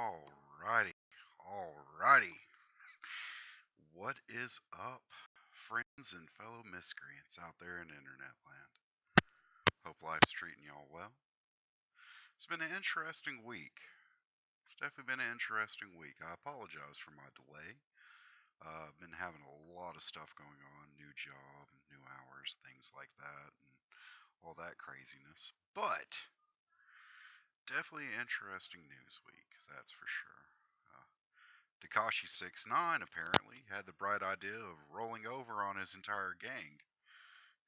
Alrighty, alrighty. What is up, friends and fellow miscreants out there in internet land? Hope life's treating y'all well. It's been an interesting week. It's definitely been an interesting week. I apologize for my delay. I've been having a lot of stuff going on, new job, new hours, things like that, and all that craziness. But definitely an interesting news week, that's for sure. Uh, Takashi 69 apparently had the bright idea of rolling over on his entire gang.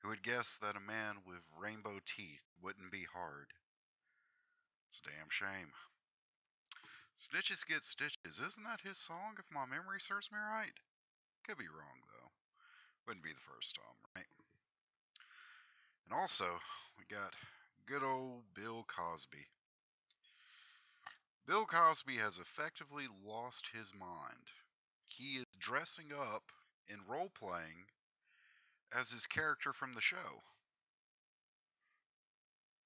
Who would guess that a man with rainbow teeth wouldn't be hard? It's a damn shame. Snitches get stitches. Isn't that his song, if my memory serves me right? Could be wrong, though. Wouldn't be the first time, right? And also, we got good old Bill Cosby. Bill Cosby has effectively lost his mind. He is dressing up in role playing as his character from the show.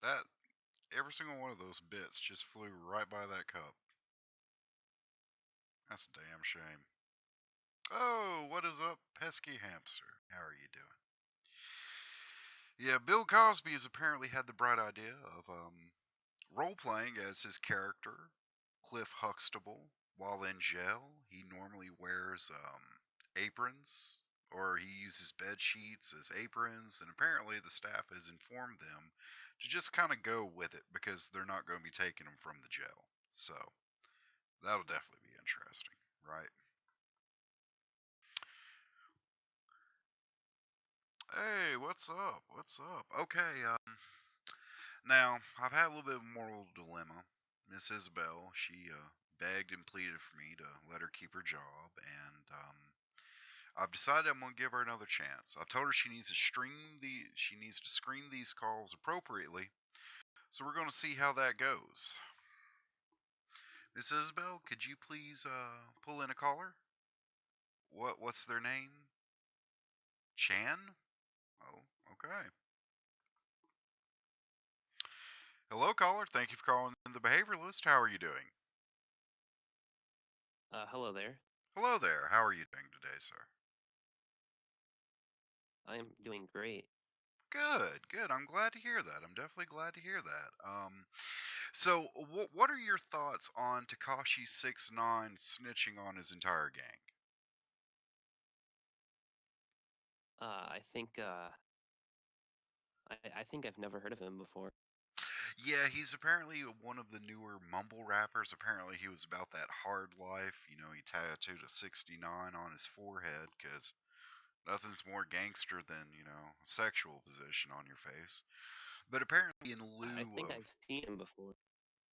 That every single one of those bits just flew right by that cup. That's a damn shame. Oh, what is up, pesky hamster? How are you doing? Yeah, Bill Cosby has apparently had the bright idea of role playing as his character, Cliff Huxtable, while in jail. He normally wears aprons, or he uses bed sheets as aprons, and apparently the staff has informed them to just kind of go with it because they're not going to be taking him from the jail. So that'll definitely be interesting, right? Hey, what's up? What's up? Okay, now I've had a little bit of a moral dilemma. Miss Isabel, she begged and pleaded for me to let her keep her job, and I've decided I'm gonna give her another chance. I've told her she needs to screen these calls appropriately, so we're gonna see how that goes. Miss Isabel, could you please pull in a caller? What's their name? Chan? Oh, okay. Hello, caller. Thank you for calling in the Behavioralist. How are you doing? Hello there. Hello there. How are you doing today, sir? I'm doing great. Good, good. I'm glad to hear that. I'm definitely glad to hear that. So what are your thoughts on Takashi 69 snitching on his entire gang? I think I've never heard of him before. Yeah, he's apparently one of the newer mumble rappers. Apparently, he was about that hard life. You know, he tattooed a 69 on his forehead because nothing's more gangster than, sexual position on your face. But apparently, in I lieu think of. I've seen him before.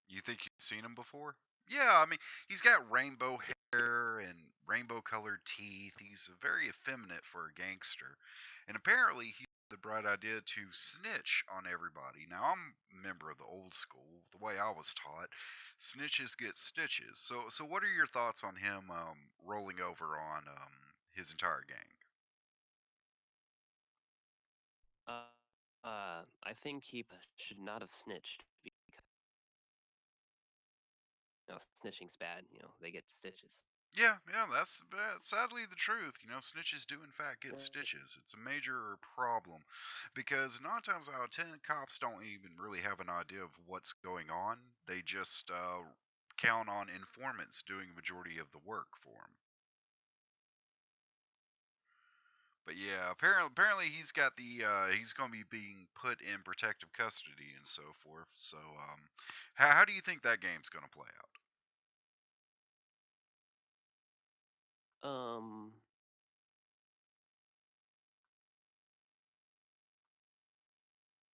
You think you've seen him before? Yeah, I mean, he's got rainbow hair and rainbow colored teeth. He's very effeminate for a gangster. And apparently, he had the bright idea to snitch on everybody. Now, I'm a member of the old school. The way I was taught, snitches get stitches. So what are your thoughts on him rolling over on his entire gang? Uh, I think he should not have snitched because snitching's bad. They get stitches. Yeah, yeah, that's sadly the truth. You know, snitches do in fact get Right. stitches. It's a major problem because 9 times out of 10, cops don't even really have an idea of what's going on. They just count on informants doing a majority of the work for them. But yeah, apparently he's got he's going to be being put in protective custody and so forth. So, how do you think that game's going to play out? Um,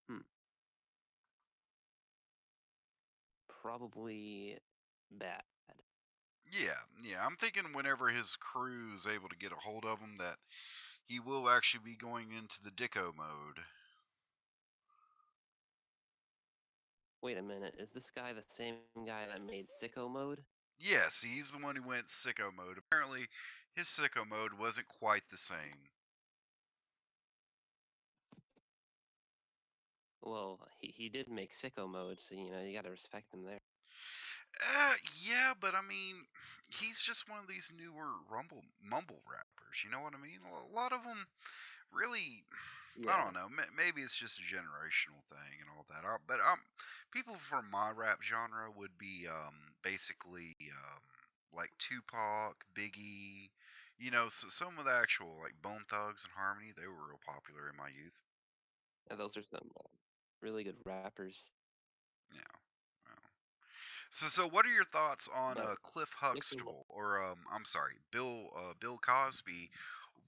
hmm, Probably bad. Yeah, yeah. I'm thinking whenever his crew is able to get a hold of him, that he will actually be going into the Dicko mode. Wait a minute. Is this guy the same guy that made Sicko Mode? Yes, he's the one who went sicko mode. Apparently, his sicko mode wasn't quite the same. Well, he did make Sicko Mode, so you gotta respect him there. Uh, yeah, but I mean, he's just one of these newer rumble mumble rappers. You know what I mean? A lot of them really, I Yeah, don't know. Maybe it's just a generational thing and all that. But people from my rap genre would be basically like Tupac, Biggie. You know, so some of the actual like Bone Thugs and Harmony. They were real popular in my youth. and those are some really good rappers. Yeah. Yeah. So what are your thoughts on But Cliff looking Huxtable, or I'm sorry, Bill Cosby,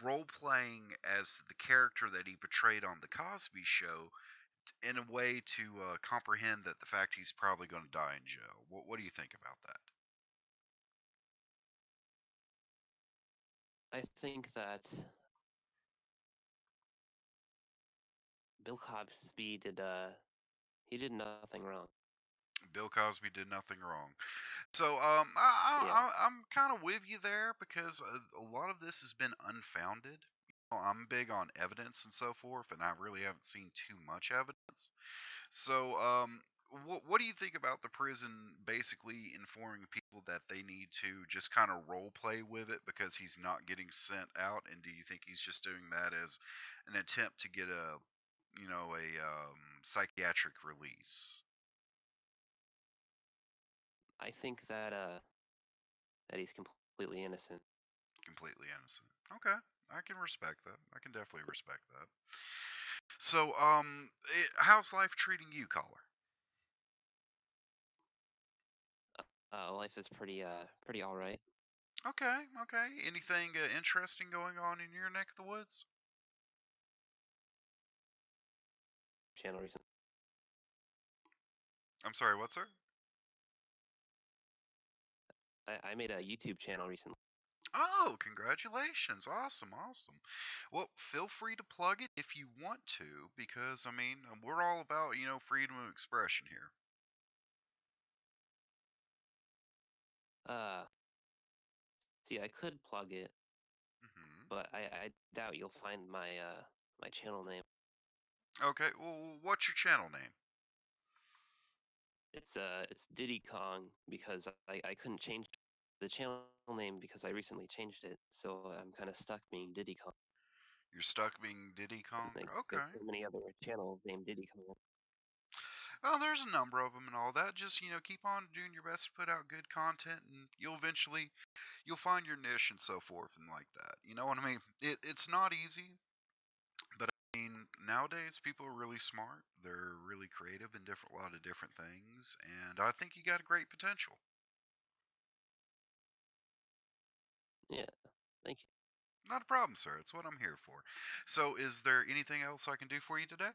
role playing as the character that he portrayed on the Cosby Show in a way to comprehend that the fact he's probably going to die in jail? What do you think about that? I think that Bill Cosby did nothing wrong. Bill Cosby did nothing wrong. So Yeah. I'm kind of with you there because a lot of this has been unfounded. I'm big on evidence and so forth, and I really haven't seen too much evidence. So, what do you think about the prison basically informing people that they need to just kind of role play with it because he's not getting sent out? And do you think he's just doing that as an attempt to get a psychiatric release? I think that he's completely innocent. Completely innocent. Okay, I can respect that. I can definitely respect that. So, how's life treating you, caller? Life is pretty all right. Okay, okay. Anything interesting going on in your neck of the woods? Channel recently. I'm sorry, what, sir? I made a YouTube channel recently. Oh, congratulations. Awesome, awesome. Well, feel free to plug it if you want to, because, I mean, we're all about, freedom of expression here. Uh, See, I could plug it, Hmm. but I doubt you'll find my channel name. Okay, well, what's your channel name? It's Diddy Kong because I couldn't change the channel name because I recently changed it, so I'm kind of stuck being Diddy Kong. You're stuck being Diddy And Kong? like, there's Okay. so many other channels named Diddy Kong. Well, there's a number of them and all that. Just, keep on doing your best to put out good content, and you'll find your niche and so forth and like that. You know what I mean? It's not easy, but I mean, nowadays people are really smart. They're really creative in a lot of different things, and I think you got a great potential. Yeah, thank you. Not a problem, sir. It's what I'm here for. So, is there anything else I can do for you today?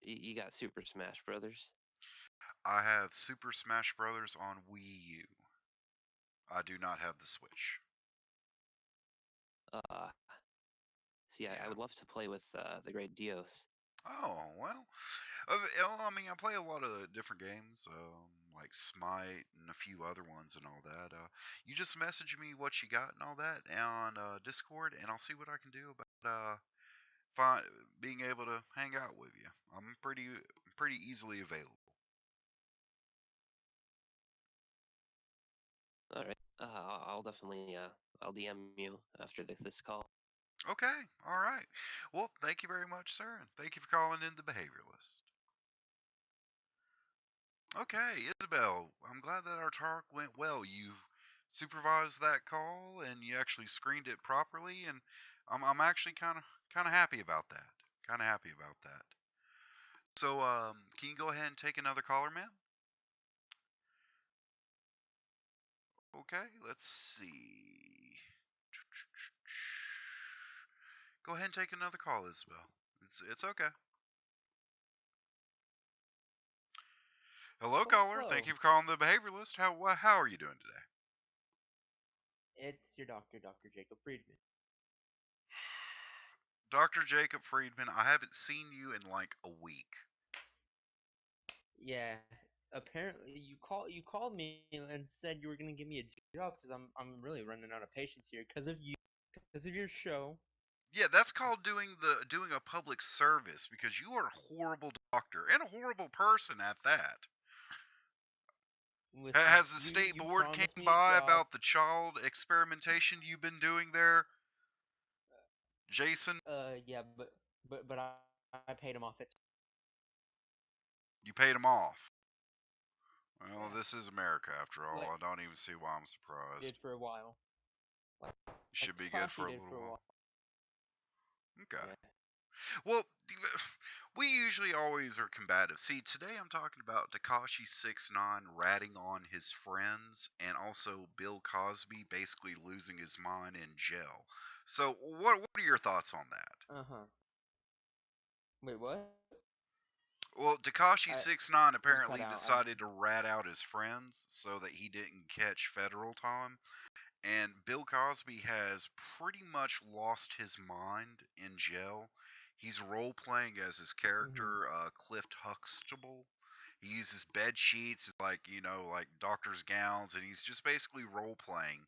You got Super Smash Brothers. I have Super Smash Brothers on Wii U. I do not have the Switch. Uh, See, I Yeah. would love to play with the great Dios. Oh well. I mean, I play a lot of different games, like Smite and a few other ones and all that. You just message me what you got and all that on Discord, and I'll see what I can do about find, being able to hang out with you. I'm pretty easily available. All right. I'll definitely I'll DM you after this call. Okay, all right. Well, thank you very much, sir, and thank you for calling in the Behavioralist. Okay, Isabel, I'm glad that our talk went well. You supervised that call and you actually screened it properly, and I'm actually kind of happy about that. Kind of happy about that. So, can you go ahead and take another caller, ma'am? Okay, let's see. Go ahead and take another call, Isabel. It's okay. Hello, caller. Thank Hello, you for calling the Behavioralist. How are you doing today? it's your doctor, Dr. Jacob Friedman. Dr. Jacob Friedman, I haven't seen you in like a week. Yeah, apparently you called me and said you were gonna give me a job because I'm really running out of patience here because of you, because of your show. Yeah, that's called doing a public service because you are a horrible doctor and a horrible person at that. Listen, Has the state you board promised came me a by job. about the child experimentation you've been doing there, Jason? Yeah, but I paid him off. It's You paid him off. Well, yeah, this is America after all. like I don't even see why I'm did surprised. for a while. Like Should be good for Takashi a did little for a while. while. Okay. Yeah. Well, we usually always are combative. See, today I'm talking about Takashi 6ix9ine ratting on his friends, and also Bill Cosby basically losing his mind in jail. So, what are your thoughts on that? Uh huh. Wait, what? Well, Takashi I 6ix9ine you cut apparently out. I decided to rat out his friends so that he didn't catch federal time. And Bill Cosby has pretty much lost his mind in jail. He's role playing as his mhm. character, Cliff Huxtable. He uses bed sheets, like, like doctor's gowns, and he's just basically role playing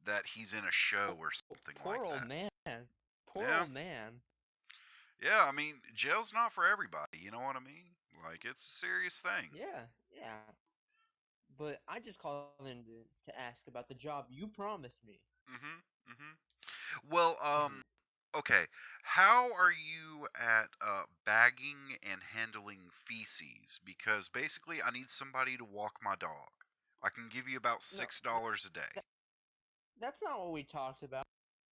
that he's in a show Poor, or something like poor old that. man. Poor Yeah, old man. yeah. I mean, jail's not for everybody. You know what I mean? Like, it's a serious thing. Yeah, yeah. But I just called in to ask about the job you promised me. Mhm. Mhm. Well, Mhm. okay. How are you at bagging and handling feces? Because basically, I need somebody to walk my dog. I can give you about No, $6 a day. that, that's not what we talked about.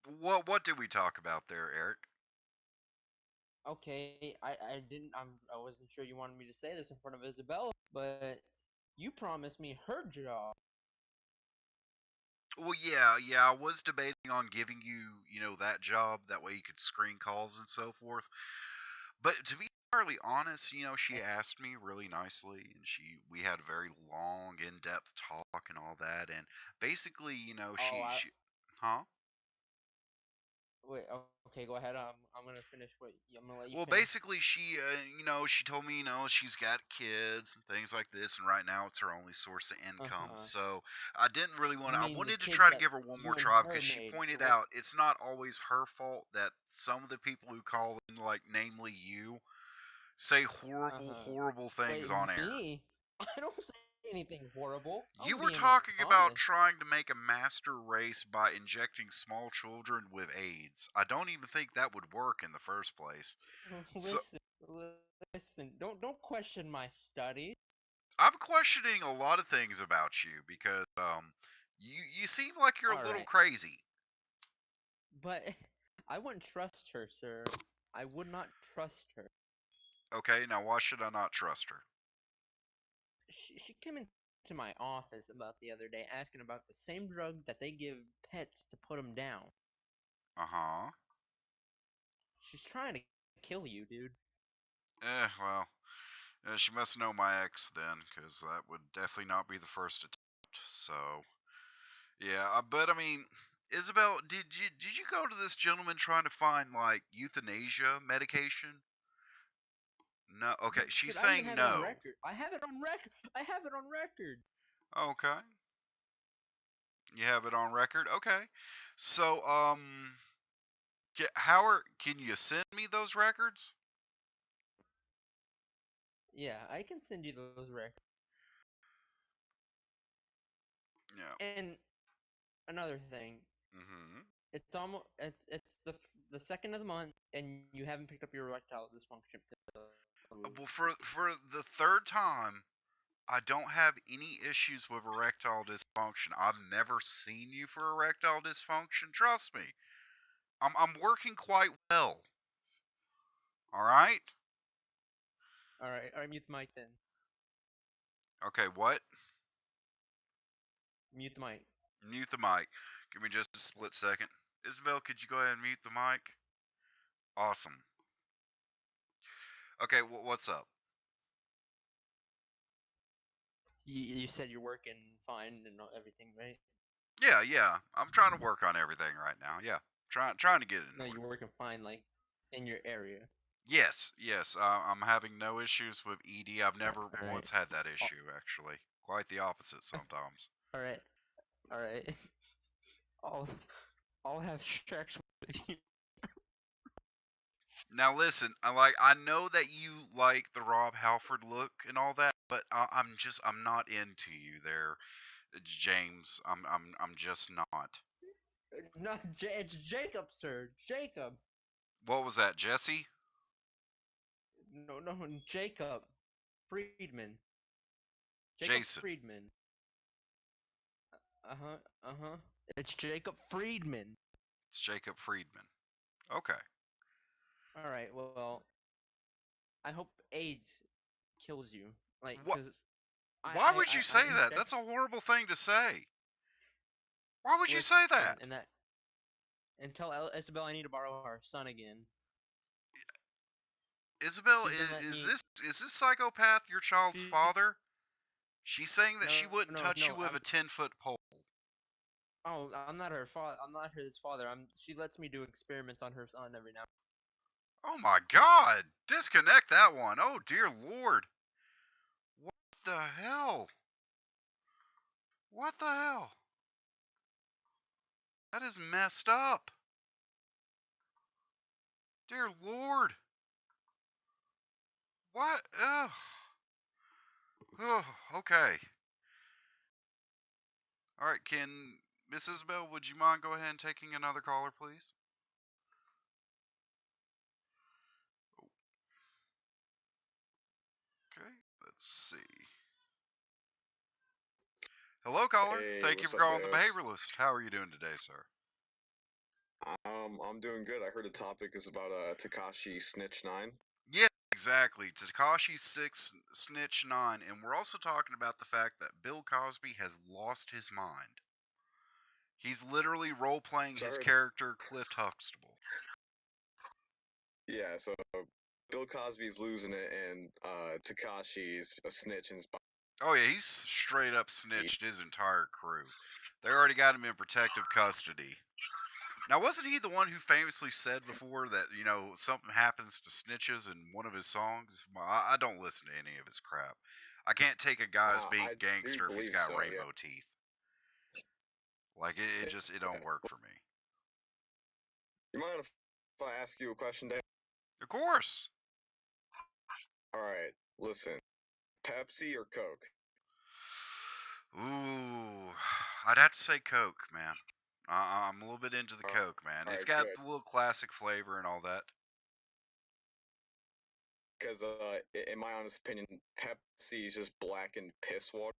What did we talk about there, Eric? Okay, I didn't. I wasn't sure you wanted me to say this in front of Isabella, but you promised me her job. Well, yeah. I was debating on giving you, that job. That way you could screen calls and so forth. But to be entirely honest, she Eh, asked me really nicely, and we had a very long, in-depth talk and all that. And basically, Oh, huh? wait. Okay, go ahead. I'm gonna finish what I'm gonna let you Well, finish. basically, she told me, she's got kids and things like this, and right now it's her only source of Uh income. huh. So I didn't really want You to. I mean the wanted to kids try to that give her one more you and try her because she made, pointed correct? out it's not always her fault that some of the people who call in, like namely you, say Uh horrible, huh. horrible things Wait, on air. me? I don't say anything horrible. You I'm were being talking about honest. trying to make a master race by injecting small children with AIDS. I don't even think that would work in the first place. So Listen, listen. Don't question my studies. I'm questioning a lot of things about you because you seem like you're All a little right, crazy. but I wouldn't trust her, sir. I would not trust her. Okay, now why should I not trust her? She came into my office about the other day asking about the same drug that they give pets to put them down. Uh-huh. She's trying to kill you, dude. Well, she must know my ex then, because that would definitely not be the first attempt. So, yeah, but I mean, Isabel, did you go to this gentleman trying to find like euthanasia medication? No. Okay, she's Dude, I even saying have it on no. record. I have it on record. I have it on record. Okay, you have it on record. Okay, so can you send me those records? Yeah, I can send you those records. Yeah. And another thing, Mhm. it's the second of the month, and you haven't picked up your erectile dysfunction pills. Well, for the third time, I don't have any issues with erectile dysfunction. I've never seen you for erectile dysfunction. Trust me. I'm working quite well. All right. All right, mute the mic then. Okay. What? Mute the mic. Mute the mic. Give me just a split second. Isabel, could you go ahead and mute the mic? Awesome. Okay. What's up? You said you're working fine and everything, right? Yeah. I'm trying to work on everything right now. Yeah. Trying to get it in No, order. you're working fine, like in your area. Yes. I'm having no issues with ED. I've never All right. once had that Oh, issue, actually. Quite the opposite sometimes. all right. All right. I'll I'll have sex with you. Now listen, I know that you like the Rob Halford look and all that, but I'm not into you there, James. I'm just not. No, it's Jacob, sir. Jacob. What was that, Jesse? No, no, Jacob Friedman. Jacob Jason. Friedman. Uh huh. Uh huh. It's Jacob Friedman. It's Jacob Friedman. Okay. All right. Well, I hope AIDS kills you. Like, What? cause Why would you say I'm that? That's a horrible thing to say. Why would you listen, say that? and tell Isabel I need to borrow her son again. Isabel, She's been letting is me. this psychopath your child's She's father? She's saying that no, she wouldn't no, touch no. you with a 10-foot pole. Oh, I'm not her father. I'm not his father. She lets me do experiments on her son every now. Oh my god! Disconnect that one. Oh dear lord. What the hell? What the hell? That is messed up. Dear lord. What? Ugh. Ugh. Okay. Alright, can Miss Isabel, would you mind go ahead and taking another caller, please? Okay, let's see. Hello, caller. Hey, Thank you what's for up, calling the guys? Behavioralist. How are you doing today, sir? I'm doing good. I heard the topic is about Takashi Snitch 9. Yeah, exactly. Takashi 6, Snitch 9, and we're also talking about the fact that Bill Cosby has lost his mind. He's literally role playing So I his heard, character Cliff Huxtable. yeah. So Bill Cosby's losing it, and Takashi's a snitch and Oh yeah, he's straight up snitched his entire crew. They already got him in protective custody. Now, wasn't he the one who famously said before that, something happens to snitches in one of his songs? Well, I don't listen to any of his crap. I can't take a guy as being I do gangster if he's believe got so. Yeah. rainbow teeth. Like, it Yeah. don't work for me. You mind if I ask you a question, Dan? Of course. All right. Listen, Pepsi or Coke? Ooh, I'd have to say Coke, man. I'm a little bit into the All Coke, man. It's right, got good. the little classic flavor and all that. Because in my honest opinion, Pepsi is just blackened piss water,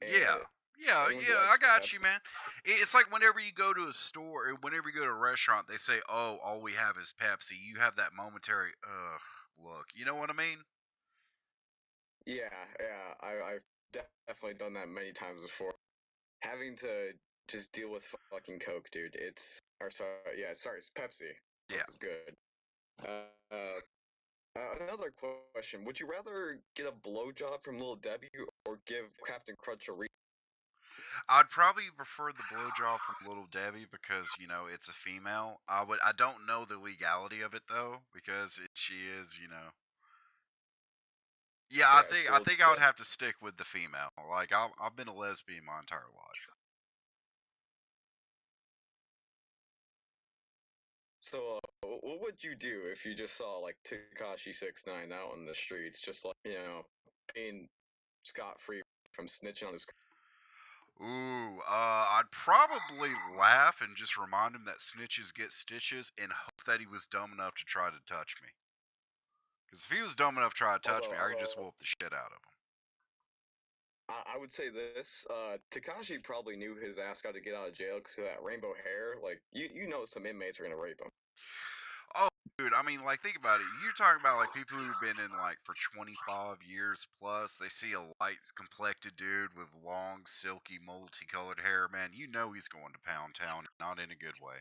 Yeah. and Yeah, anyone who yeah, I likes got you, Pepsi, man. It's like whenever you go to a store, or whenever you go to a restaurant, they say, "Oh, all we have is Pepsi." You have that momentary, ugh, look. You know what I mean? yeah, I've definitely done that many times before. Having to just deal with fucking Coke, dude. Or sorry, yeah, sorry, it's Pepsi. Yeah. Coke is good. Another question: would you rather get a blowjob from Little Debbie or give Captain Crunch a re? I'd probably prefer the blowjob from Little Debbie because it's a female. I don't know the legality of it though because she is. Yeah, I Yeah, think it's I Little think I would Debbie. have to stick with the female. Like I've been a lesbian my entire life. So, what would you do if you just saw like Takashi 69 out on the streets, just like being scot free from snitching on his? Ooh, I'd probably laugh and just remind him that snitches get stitches and hope that he was dumb enough to try to touch me. Because if he was dumb enough to try to touch me, I could just Although whoop the shit out of him. I would say this: Takashi probably knew his ass got to get out of jail because of that rainbow hair. Like you know, some inmates are gonna rape him. Oh, dude, I mean, like, think about it. You're talking about, like, people who've been in, like, for 25 years plus. They see a light complected dude with long, silky, multicolored hair. Man, you know he's going to Pound Town, not in a good way.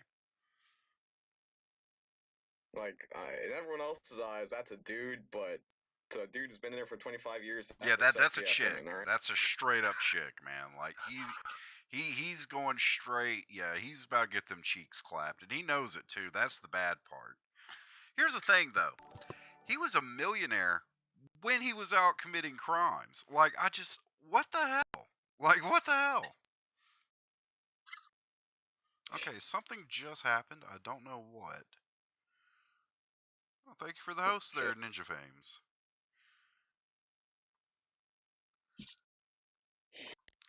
Like in everyone else's eyes, that's a dude, but to a dude who's been in there for 25 years, Yeah, that's a that's a sexy ass chick. woman. All right. That's a straight up chick, man. Like, he's going straight. Yeah, he's about to get them cheeks clapped, and he knows it too. That's the bad part. Here's the thing, though. He was a millionaire when he was out committing crimes. Like, what the hell? Like, what the hell? Okay, something just happened. I don't know what. Well, thank you for the But host there, Ninja Fames.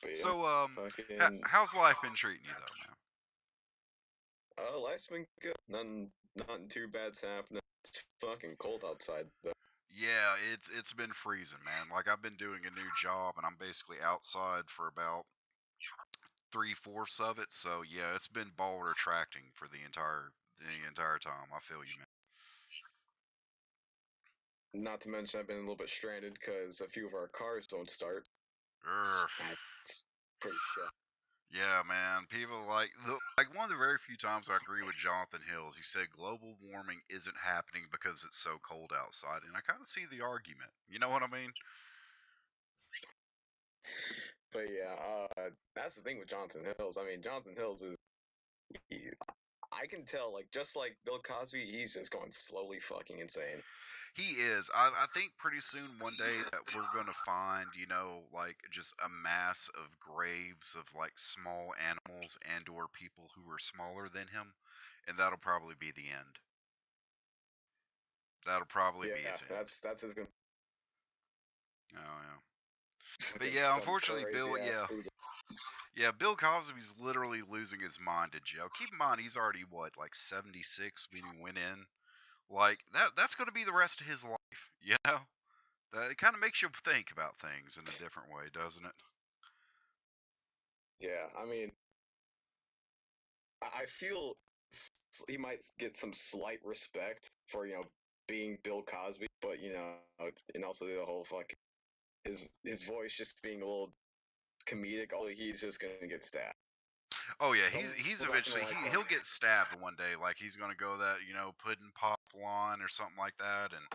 yeah, So, fucking. how's life been treating you though, man? Life's been good. Nothing too bad's happening. It's fucking cold outside though. Yeah, it's been freezing, man. Like I've been doing a new job, and I'm basically outside for about 3/4 of it. So yeah, it's been ball retracting for the entire time. I feel you, man. Not to mention I've been a little bit stranded because a few of our cars don't start. Urgh. That's pretty shit. Yeah, man. People like one of the very few times I agree with Jonathan Hills. He said global warming isn't happening because it's so cold outside, and I kind of see the argument. You know what I mean? But yeah, that's the thing with Jonathan Hills. I mean, Jonathan Hills is. He, I can tell, like, just like Bill Cosby, he's just going slowly fucking insane. He is. I think pretty soon, one day, that we're gonna find, like just a mass of graves of like small animals and/or people who are smaller than him, and that'll probably be the end. That'll probably be Yeah, his end. that's his gonna Oh yeah. But fucking yeah, some unfortunately, crazy Bill. ass Yeah, food. yeah. Bill Cosby's literally losing his mind in jail. Keep in mind, he's already what, like 76 when he went in. Like that. That's gonna be the rest of his life. You know. That it kind of makes you think about things in a different way, doesn't it? Yeah, I mean, I feel he might get some slight respect for being Bill Cosby, but and also the whole fucking his voice just being a little comedic. Although he's just gonna get stabbed. Oh yeah, he's Someone's not gonna eventually like him. he'll get stabbed one day. Like he's gonna go that pudding pop line or something like that, and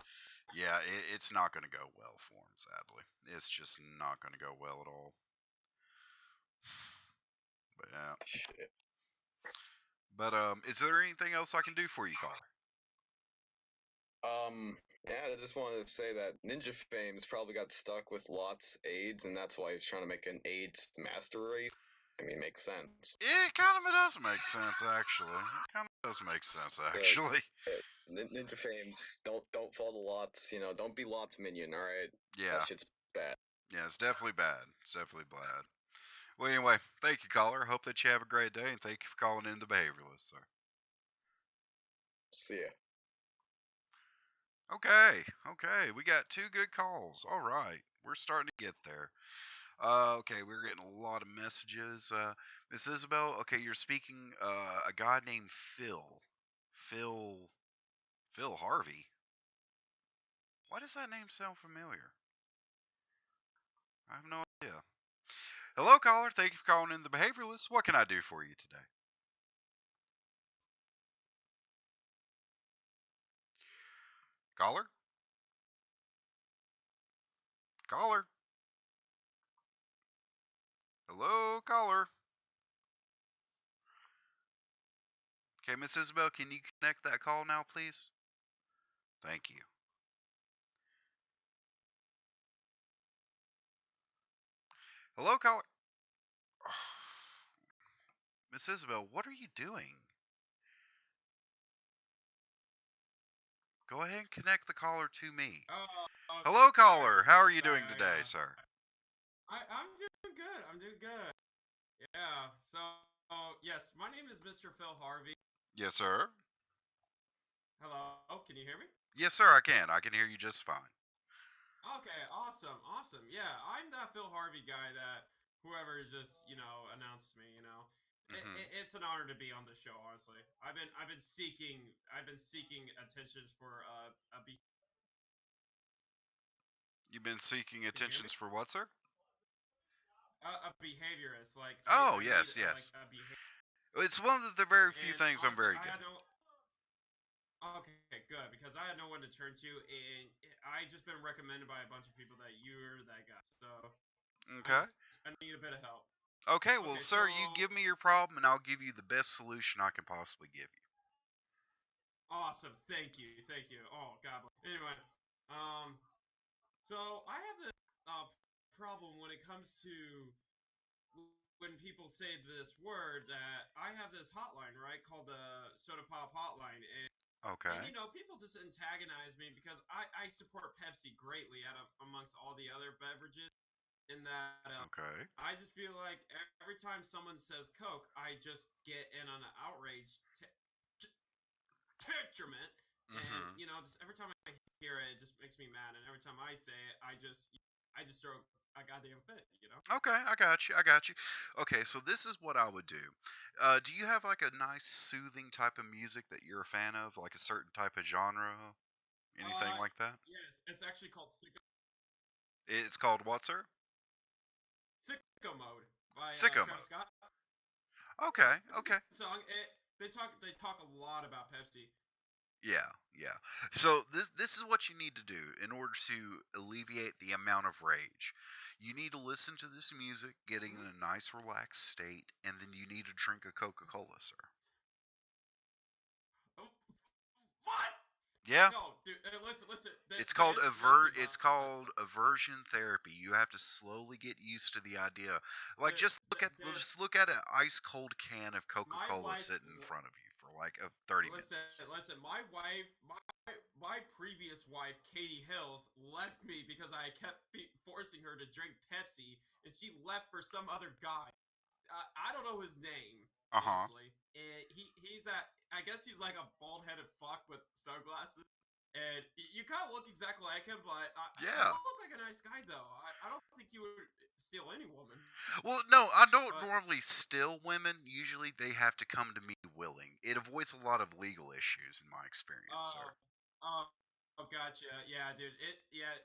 yeah, it's not gonna go well for him. Sadly, it's just not gonna go well at all. But yeah, Shit. is there anything else I can do for you, caller? Yeah, I just wanted to say that Ninja Fame's probably got stuck with lots AIDS, and that's why he's trying to make an AIDS master race. I mean, makes sense. It kind of does make sense, actually. It kind of does make sense, But actually. Ninja Fame's don't follow lots. Don't be lots minion. All right, that Yeah, shit's bad. yeah, it's definitely bad. It's definitely bad. Well, anyway, thank you, caller. Hope that you have a great day, and thank you for calling in the Behavioralist, sir. See ya. Okay, okay, we got two good calls. All right, we're starting to get there. Okay, we're getting a lot of messages. Miss Isabel, okay, you're speaking a guy named Phil. Phil Phil Harvey. Why does that name sound familiar? I have no idea. Hello, caller. Thank you for calling in the Behavioralist. What can I do for you today? Caller? Caller? Hello, caller. Okay, Miss Isabel, can you connect that call now, please? Thank you. Hello, caller. Miss Isabel, what are you doing? Go ahead and connect the caller to me. Hello, caller. Sorry. How are you Sorry, doing today, sir? I'm doing good. I'm doing good. Yeah. So, yes, my name is Mr. Phil Harvey. Yes, sir. Hello. Can you hear me? Yes, sir. I can. I can hear you just fine. Okay. Awesome. Awesome. Yeah, I'm that Phil Harvey guy that whoever just announced me. It's an honor to be on the show. Honestly, I've been seeking attentions for a be. You've been seeking Can you hear me? attentions for what, sir? A behaviorist. Like Oh, I need yes, like yes. a behavior. It's one of the very few And things I'm honestly, very I good had no. Okay, good because I had no one to turn to, and I just been recommended by a bunch of people that you're that guy. So at. I Okay. just I need a bit of help. Okay, well, Okay, so sir, you give me your problem and I'll give you the best solution I can possibly give you. awesome, thank you. Oh God. Anyway, um, so I have this problem when it comes to when people say this word that I have this hotline right called the Soda Pop Hotline, Okay. people just antagonize me because I support Pepsi greatly amongst all the other beverages. In that, Okay. I just feel like every time someone says Coke, I just get in on an outrage detriment, and Mhm. just every time I hear it, it just makes me mad, and every time I say it, I just throw a goddamn fit. Okay, I got you. I got you. Okay, so this is what I would do. Do you have like a nice soothing type of music that you're a fan of, like a certain type of genre, anything Uh, like that? yes, it's actually called It's called what, sir? Sicko Mode by Sicko Travis mode. Scott. Yeah, Okay, it's a good okay. song. They talk a lot about Pepsi. Yeah, yeah. So this is what you need to do in order to alleviate the amount of rage. You need to listen to this music, getting in a nice relaxed state, and then you need to drink a Coca-Cola, sir. Oh, what? Yeah. No, dude. Listen. It's called There's listen, it's but called aversion therapy. You have to slowly get used to the idea. Like this just look at an ice cold can of my Coca-Cola wife. sitting in front of you for like 30 Listen, minutes. listen. My previous wife, Katie Hills, left me because I kept forcing her to drink Pepsi, and she left for some other guy. I don't know his name, Uh-huh. honestly. And he's that. I guess he's like a bald headed fuck with sunglasses. And you kind of look exactly like him, but you Yeah. look like a nice guy, though. I don't think you would steal any woman. Well, no, I don't But normally steal women. Usually they have to come to me willing. It avoids a lot of legal issues in my experience, sir. oh, oh, oh, gotcha. Yeah, dude.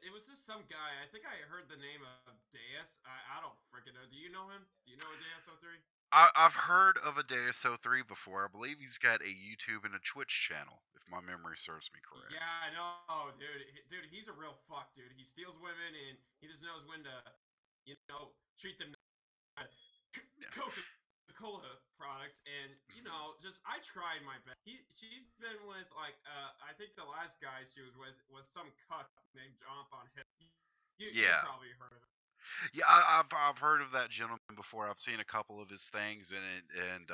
It was just some guy. I think I heard the name of Deus. I don't freaking know. Do you know him? Do you know a Deus 03? I've heard of a DSO3 before. I believe he's got a YouTube and a Twitch channel, if my memory serves me correct. Yeah, I know, dude. Dude, he's a real fuck, dude. He steals women and he just knows when to, treat them Yeah. Coca-Cola products. And just I tried my best. She's been with I think the last guy she was with was some cuck named Jonathan Hill. You Yeah. probably heard of it. Yeah, I've heard of that gentleman before. I've seen a couple of his things in it, and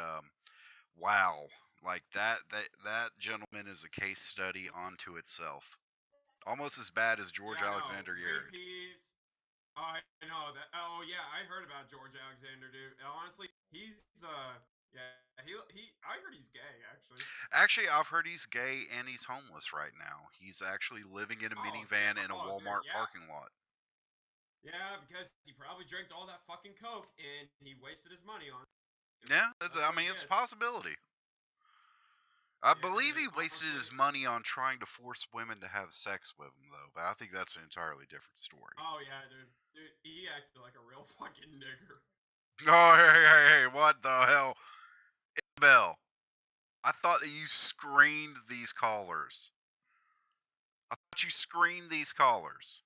wow, like that gentleman is a case study onto itself. Almost as bad as Yeah, George I know. Alexander Green Yard. peas. I know that. Oh yeah, I heard about George Alexander, dude. Honestly, he's yeah, I heard he's gay actually. Actually, I've heard he's gay and he's homeless right now. He's actually living in a Oh yeah. minivan in a Oh dude, Walmart yeah. parking lot. Yeah, because he probably drank all that fucking coke and he wasted his money on it. 'Cause Yeah, that's I what he mean it's a gets. possibility. I Yeah, believe dude. he wasted Honestly. his money on trying to force women to have sex with him, though. But I think that's an entirely different story. Oh yeah, dude. Dude, he acted like a real fucking nigger. Oh, hey, what the hell? Bell, I thought that you screened these callers. I thought you screened these callers.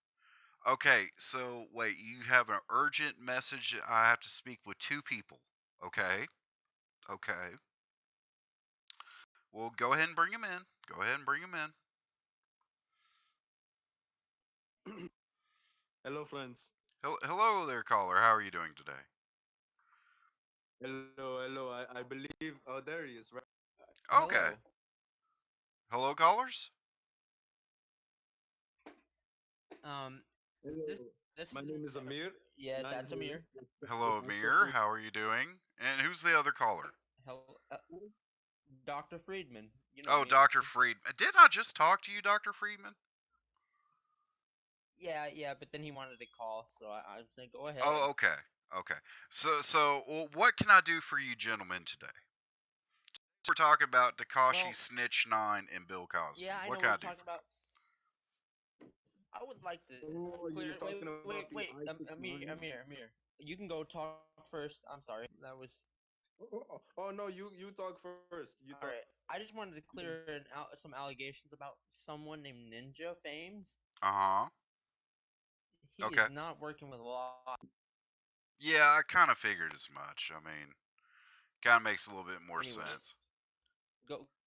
Okay, so wait, you have an urgent message. I have to speak with two people. Okay, okay. Well, go ahead and bring him in. Go ahead and bring him in. Hello, friends. Hello there, caller. How are you doing today? Hello. I believe. Oh, there he is. Right. Okay. Hello. Hello, callers. Um, this Hello. this My is name is Amir, yeah, and I'm that's here Amir. with Hello, Dr. Amir. How are you doing? And who's the other caller? Hello, Dr. Friedman. You know Oh, me. Dr. Friedman. Didn't I just talk to you, Dr. Friedman? Yeah, but then he wanted to call, so I was like, go ahead. Oh, okay. Okay. So, well, what can I do for you gentlemen today? We're talking about Takashi Well, Snitch 9 and Bill Cosby. yeah, I What know can we're I do talking for you? about. I would like to Oh, clear. you were talking about the Amir, I-69? Amir. You can go talk first. I'm sorry. That was Oh, no, you talk first. You talk. all right. I just wanted to clear some allegations about someone named Ninja Fames. Uh-huh. He Okay. is not working with law. Yeah, I kind of figured as much. I mean, kind of makes a little bit more Anyways, sense.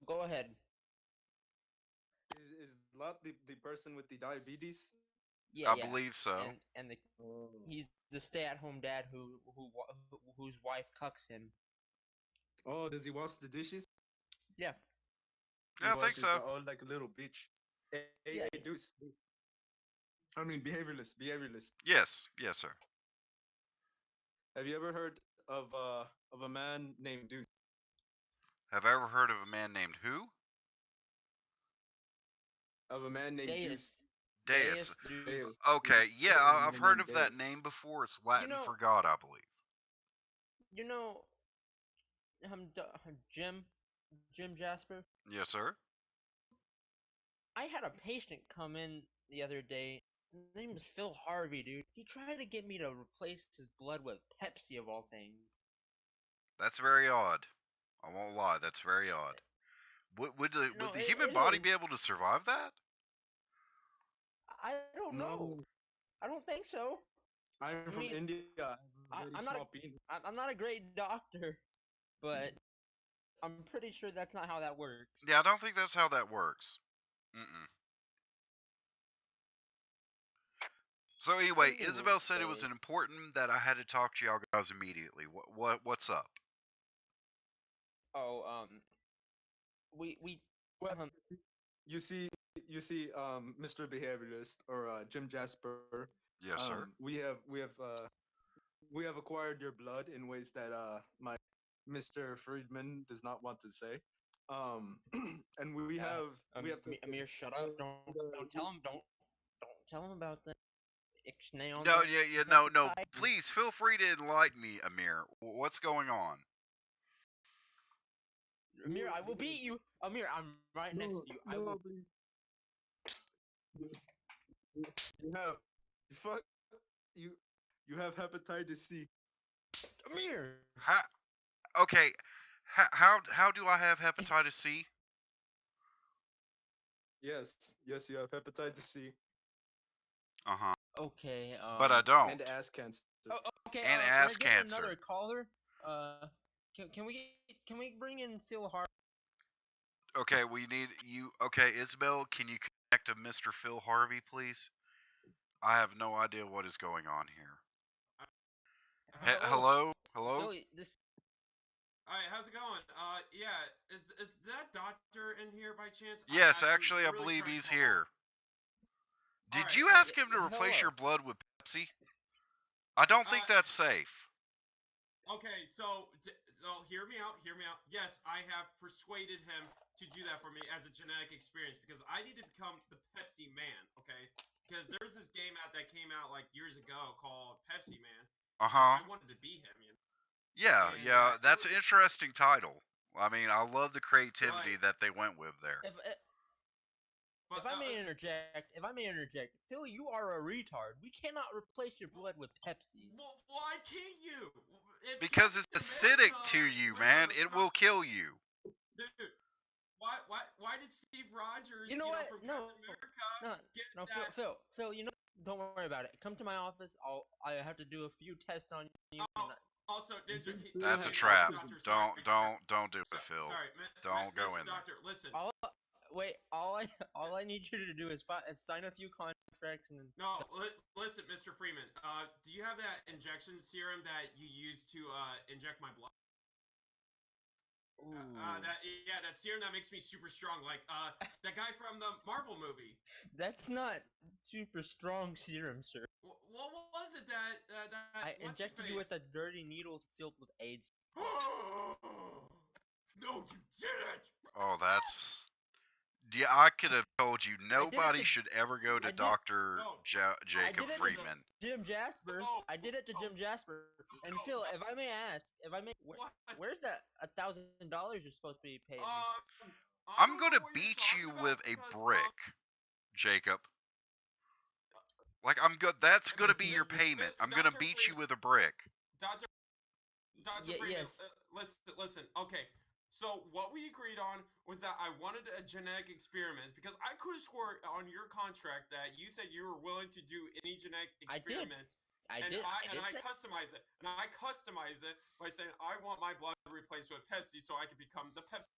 go ahead. Is not the person with the diabetes? I Yeah, believe so. and Oh. he's the stay-at-home dad whose wife cucks him. Oh, does he wash the dishes? Yeah, Yeah, I think bosses so. are all like a little bitch. Hey, Yeah. hey, Deuce. I mean, behavioralist. Yes, yes, sir. Have you ever heard of a man named Deuce? Have I ever heard of a man named who? Of a man named Deuce? Deus. Deus. Deus Deus. Deus. Okay, yeah, Yeah, a I've man heard named of that Deus. name before. It's You Latin know, for God, I believe. you know, Jim, Jim Jasper. Yes, sir. I had a patient come in the other day. His name was Phil Harvey, dude. He tried to get me to replace his blood with Pepsi of all things. That's very odd. I won't lie, that's very odd. Would No, the human it body is. be able to survive that? I don't know. No, I don't think so. I'm I from mean, India. I have a very I'm not small penis. I'm not a great doctor, but I'm pretty sure that's not how that works. Yeah, I don't think that's how that works. Mm-mm. So anyway, Isabel said it was Anyway, important that I had to talk to y'all guys immediately. What's up? oh, we Well, um you see, Mr. Behavioralist or Jim Jasper. Yes, sir. We have acquired your blood in ways that my Mr. Friedman does not want to say. And we have to Amir, shut up! acquire Don't tell him. Don't tell him about the ixnay on No, the yeah, no. hepatitis. Please feel free to enlighten me, Amir. What's going on? Amir, I will beat you. Amir, I'm right next no, to you. I no, will. please. You have you fuck you you have hepatitis C. Amir. How, okay, how do I have hepatitis C? Yes, you have hepatitis C Uh huh. Okay. But I don't. and ass cancer. Oh, okay. And Can ass I get cancer. another caller? Can we bring in Phil Hart? Okay, we need you. Okay, Isabel, can you connect to Mr. Phil Harvey, please? I have no idea what is going on here. Hello. Hello? Hello? Phil, this. Hi, how's it going? Yeah, is that doctor in here by chance? Yes, I'm actually, I really believe trying to he's call. here. Did Alright, you alright. ask him to replace Hello. your blood with Pepsi? I don't think that's safe. Okay, so hear me out. Hear me out. Yes, I have persuaded him to do that for me as a genetic experience because I need to become the Pepsi Man. Okay, because there's this game out that came out like years ago called Pepsi Man. Uh Because huh. I wanted to be him. You know? Yeah, And yeah, it that's was an interesting title. I mean, I love the creativity right. that they went with there. If But I may interject, Phil, you are a retard. We cannot replace your blood with Pepsi. well, why can't you? If Because it's Captain acidic America to you, lived on man. the It will kill you. dude. Why did Steve Rogers, You know what? from No, Captain America, get no, that? Phil. You know, don't worry about it. Come to my office. I have to do a few tests on you. Oh, also, Ninja, That's a hey, trap. Doctor, sorry, Don't do it, Phil. sorry, Don't go Mr. in there. Doctor, listen. All I need you to do is sign a few contracts and then. No, listen, Mr. Freeman. Do you have that injection serum that you use to inject my blood? Ooh. That serum that makes me super strong, like that guy from the Marvel movie. That's not super strong serum, sir. What was it that I what's his injected you with a face? dirty needle filled with AIDS. No, you didn't. Oh, that's. Yeah, I could have told you I did it nobody to- should ever go to I did- Dr. No. I Jacob did it Friedman. to Jim Jasper. No. I did it to Jim Jasper. And Phil, if I may ask, What? where's that $1,000 you're supposed to be paying me? I I'm don't going know to what you're beat talking you about with a because, brick, Jacob. Like, I'm good. That's going to be your payment. I'm going to Dr. beat you Freeman, with a brick. Dr. Freeman, Yes. listen. Okay, so what we agreed on was that I wanted a genetic experiment because I could have swore on your contract that you said you were willing to do any genetic I did. experiments. I and did. I customize it. And I customize it by saying I want my blood replaced with Pepsi so I can become the Pepsi.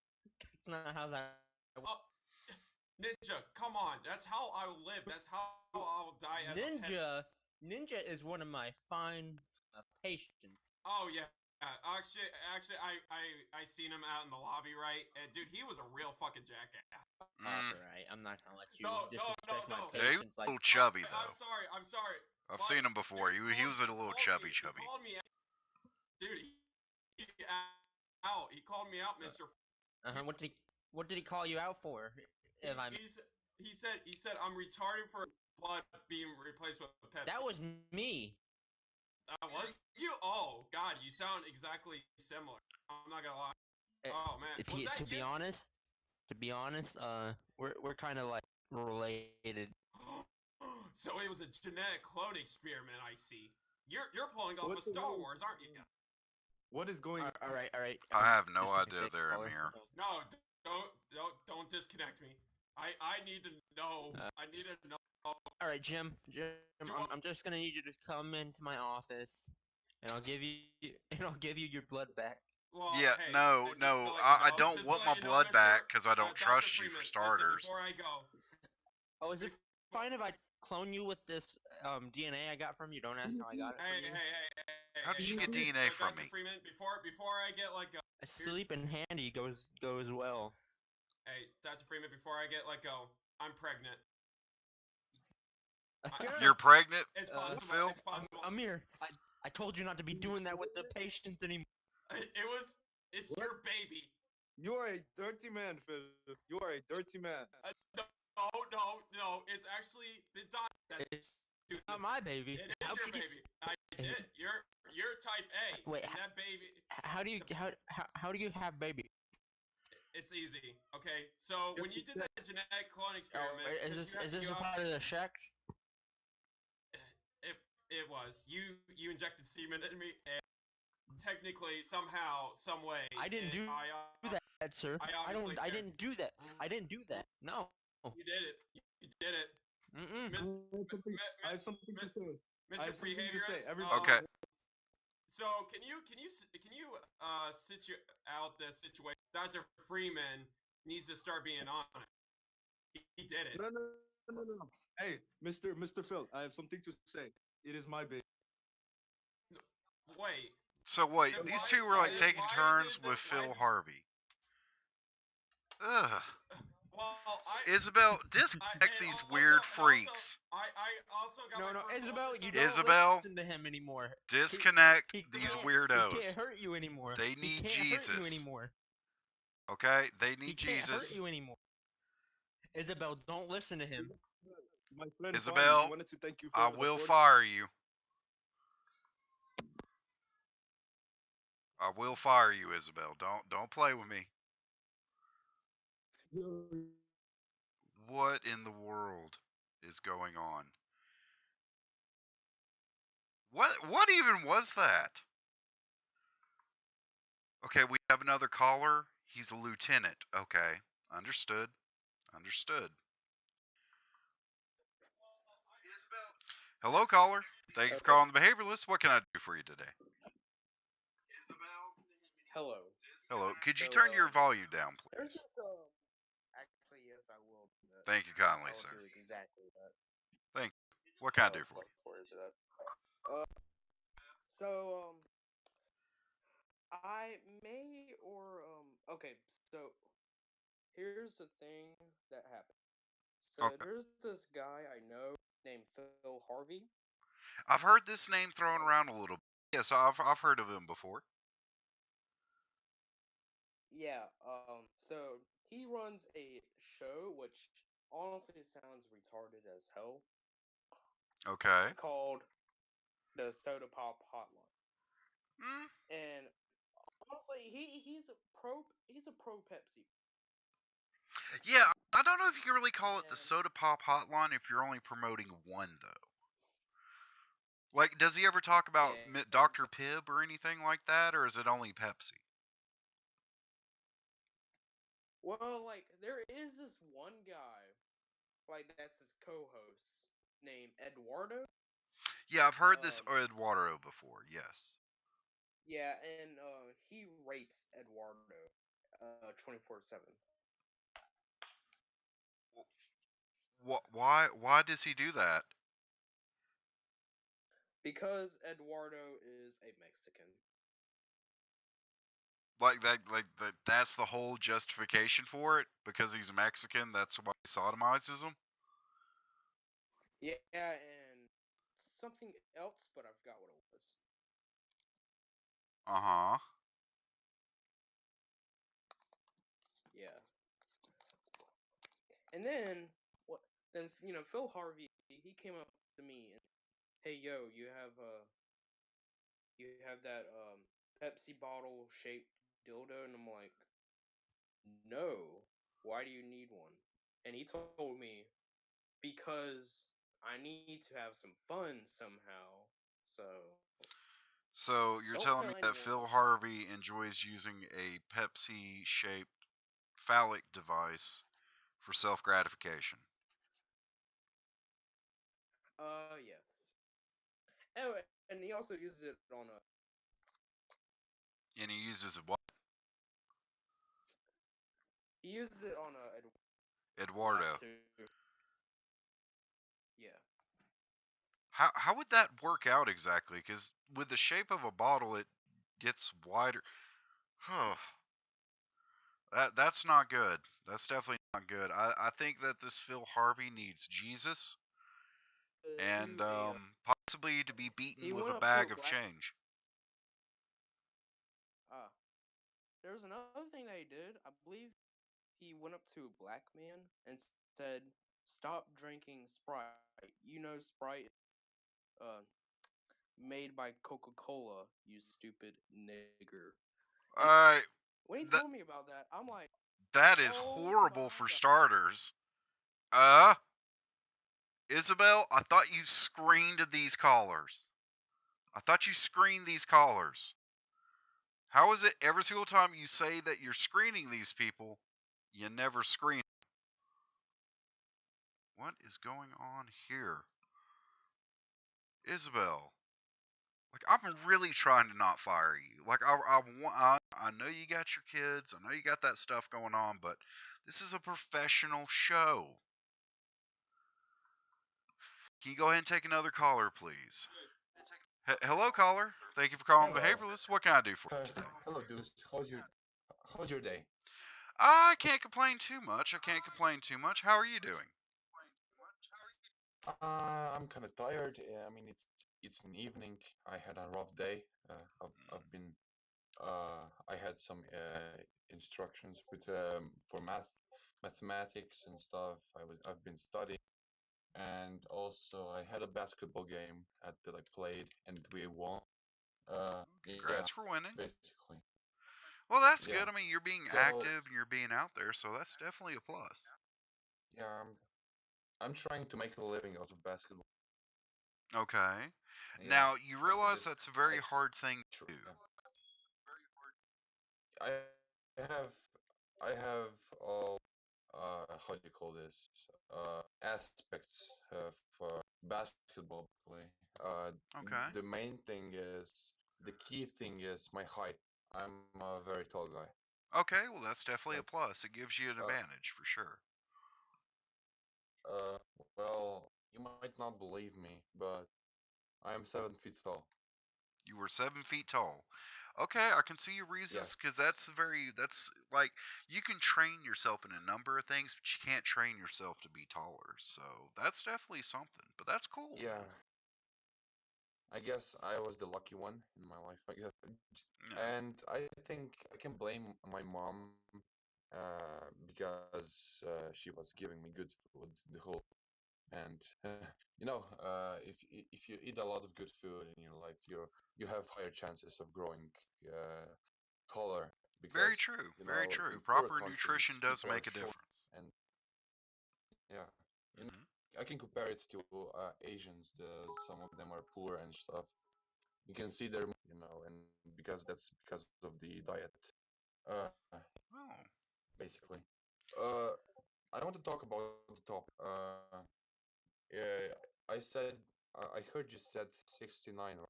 That's not how that. Oh, Ninja, come on. That's how I'll live. That's how I'll die as a pet. Ninja is one of my fine patients. Oh yeah, actually, I seen him out in the lobby, right? And dude, he was a real fucking jackass. Mm. Alright, I'm not gonna let you No, disrespect my Yeah, he was patients a like little chubby I'm though. sorry. I'm sorry. I've But seen him before. dude, He was a little chubby. He called me. Dude, he out. He called me out, Mister. uh-huh, what did he call you out for? He, If I'm he's he said I'm retarded for blood being replaced with Pepsi. That was me. That was you. Oh God, you sound exactly similar. I'm not gonna lie. Oh man, was that To you? be honest, we're kind of like related. So it was a genetic clone experiment. I see. You're pulling off What a the Star hell? Wars, aren't you? What is going? All right, all right. I have no idea Disconnect there, caller. Amir. No, don't disconnect me. I need to know. I need to know. All right, Jim. I'm just gonna need you to come into my office, and I'll give you your blood back. Well, Yeah, hey, no, just to no, let you I know, don't just to want let my you know, blood Mister back because I don't Doctor trust you for Freeman. Listen, starters. before I go, Oh, is it fine if I clone you with this DNA I got from you? Don't ask how I got it hey, from you. How did you get Doctor, DNA so from Doctor me? Freeman, before I get like go, A here's sleeping handy goes well. hey, Doctor Freeman, before I get let go, I'm pregnant. You're pregnant, It's possible. Phil? It's possible. Amir, I told you not to be doing that with the patients anymore. It was. It's What? your baby. You are a dirty man, Phil. You are a dirty man. No. It's actually the doc. That's It's not my baby. It is your baby. I did. You're type A, Wait, and that baby. how do you how do you have baby? It's easy. Okay, so when you did that genetic clone experiment, Oh, because is this a part of the check? it it was you injected semen in me, and technically somehow, some way, I didn't do that, sir. I didn't do that. I didn't do that. No. You did it. You did it. Mm-mm. Miss, I have something to say. I Mr. have something to say. Behaviorist. Everybody. Okay. So can you out the situation? Dr. Freeman needs to start being on it. He did it. No. Hey, Mr. Phil, I have something to say. It is my baby. Wait. So wait, Then these why? two were like Then taking why turns did the with why? Phil Harvey. Ugh. Well, Isabel, and disconnect these also weird freaks. I also got No, my no, first Isabel, you ultrasound. don't Isabel, listen to him anymore. disconnect He these can't weirdos. hurt you anymore. They He need can't hurt you Jesus. anymore. Okay? They He need can't hurt Jesus. you anymore. Isabel, don't listen to him. My friend Bonnie, Isabel, he wanted to thank you for I the will 40. fire you. I will fire you, Isabel. Don't play with me. What in the world is going on? What even was that? Okay, we have another caller. He's a lieutenant. Okay. Understood. Understood. Hello, caller. Thank you for calling the Behavioralist. What can I do for you today? Hello. Hello. Could you So, turn your volume down, There's please? this actually yes I will do that. Thank you kindly, I will sir. do exactly that. Thank you. What can I Oh do for fuck, you? where is it at? Uh, so I may or okay, so here's the thing that happened. So Okay. there's this guy I know named Phil Harvey. I've heard this name thrown around a little bit. Yes, I've heard of him before. Yeah, so he runs a show which honestly sounds retarded as hell Okay. called the Soda Pop Hotline. Mm, And honestly, he's a pro Pepsi. yeah, I don't know if you can really call it the And Soda Pop Hotline if you're only promoting one, though. Like, does he ever talk about yeah, Dr. Pibb or anything like that, or is it only Pepsi? well, like there is this one guy, like that's his co-host named Eduardo. Yeah, I've heard this Um, Eduardo before, yes. yeah, and he rates Eduardo 24/7 Why does he do that? because Eduardo is a Mexican. like that. That's the whole justification for it because he's Mexican. That's why he sodomizes him. Yeah, and something else, but I forgot what it was. Uh huh. Yeah. And then what? Then Phil Harvey he came up to me and, hey yo, you have that Pepsi bottle shaped dildo, and I'm like, no. Why do you need one? And he told me because I need to have some fun somehow. So So you're don't telling tell me that anyone. Phil Harvey enjoys using a Pepsi-shaped phallic device for self-gratification, Yes. Oh, and he also uses it on a. and he uses a what? He uses it on a lot Eduardo. too. Yeah. How would that work out exactly? Because with the shape of a bottle, it gets wider. Huh. That's not good. That's definitely not good. I think that this Phil Harvey needs Jesus and Do a. possibly to be He beaten with went a up to a bag of black. change. Ah, there was another thing that he did. I believe he went up to a black man and said, "Stop drinking Sprite. You know Sprite, uh, made by Coca-Cola. You stupid nigger." And Uh, when he that told me about that, I'm like, that is "Oh horrible my for god!" starters. Isabel, I thought you screened these callers. I thought you screened these callers. How is it every single time you say that you're screening these people, you never screen? What is going on here? Isabel, like I'm really trying to not fire you. Like I know you got your kids, I know you got that stuff going on, but this is a professional show. Can you go ahead and take another caller, please? Hello, caller. Thank you for calling Hello. Behavioralist. What can I do for you today? Hello, dudes. How's your day? I can't complain too much. I can't complain too much. How are you doing? I'm kind of tired. I mean, it's an evening. I had a rough day. I've been I had some instructions with for mathematics and stuff. I've been studying, and also I had a basketball game that I played and we won. Yeah, Congrats for winning. basically. Well, that's Yeah. good. I mean, you're being So active and you're being out there, so that's definitely a plus. yeah, I'm trying to make a living out of basketball. Okay. Yeah, Now, you realize because that's a very I hard thing true. to do. Yeah. I have I have all how do you call this aspects for basketball play. Okay. The main thing is the key thing is my height. I'm a very tall guy. Okay, well, that's definitely a Like plus. It gives you an uh advantage for sure. uh well, you might not believe me, but I am 7 feet tall. You were 7 feet tall. Okay, I can see your reasons Yes. because that's like, you can train yourself in a number of things, but you can't train yourself to be taller. So that's definitely something. But that's cool, Yeah. man. I guess I was the lucky one in my life, I guess. Yeah. And I think I can blame my mom because she was giving me good food the whole and if you eat a lot of good food in your life, you have higher chances of growing uh, taller Very because true. you Very know true. in poorer Proper nutrition countries does people are make a short difference. and yeah, you know, Hmm. I can compare it to Asians. Some of them are poor and stuff. You can see their and because that's because of the diet. Uh, Oh. basically. Uh, I want to talk about the topic. I said I heard you said 69, right?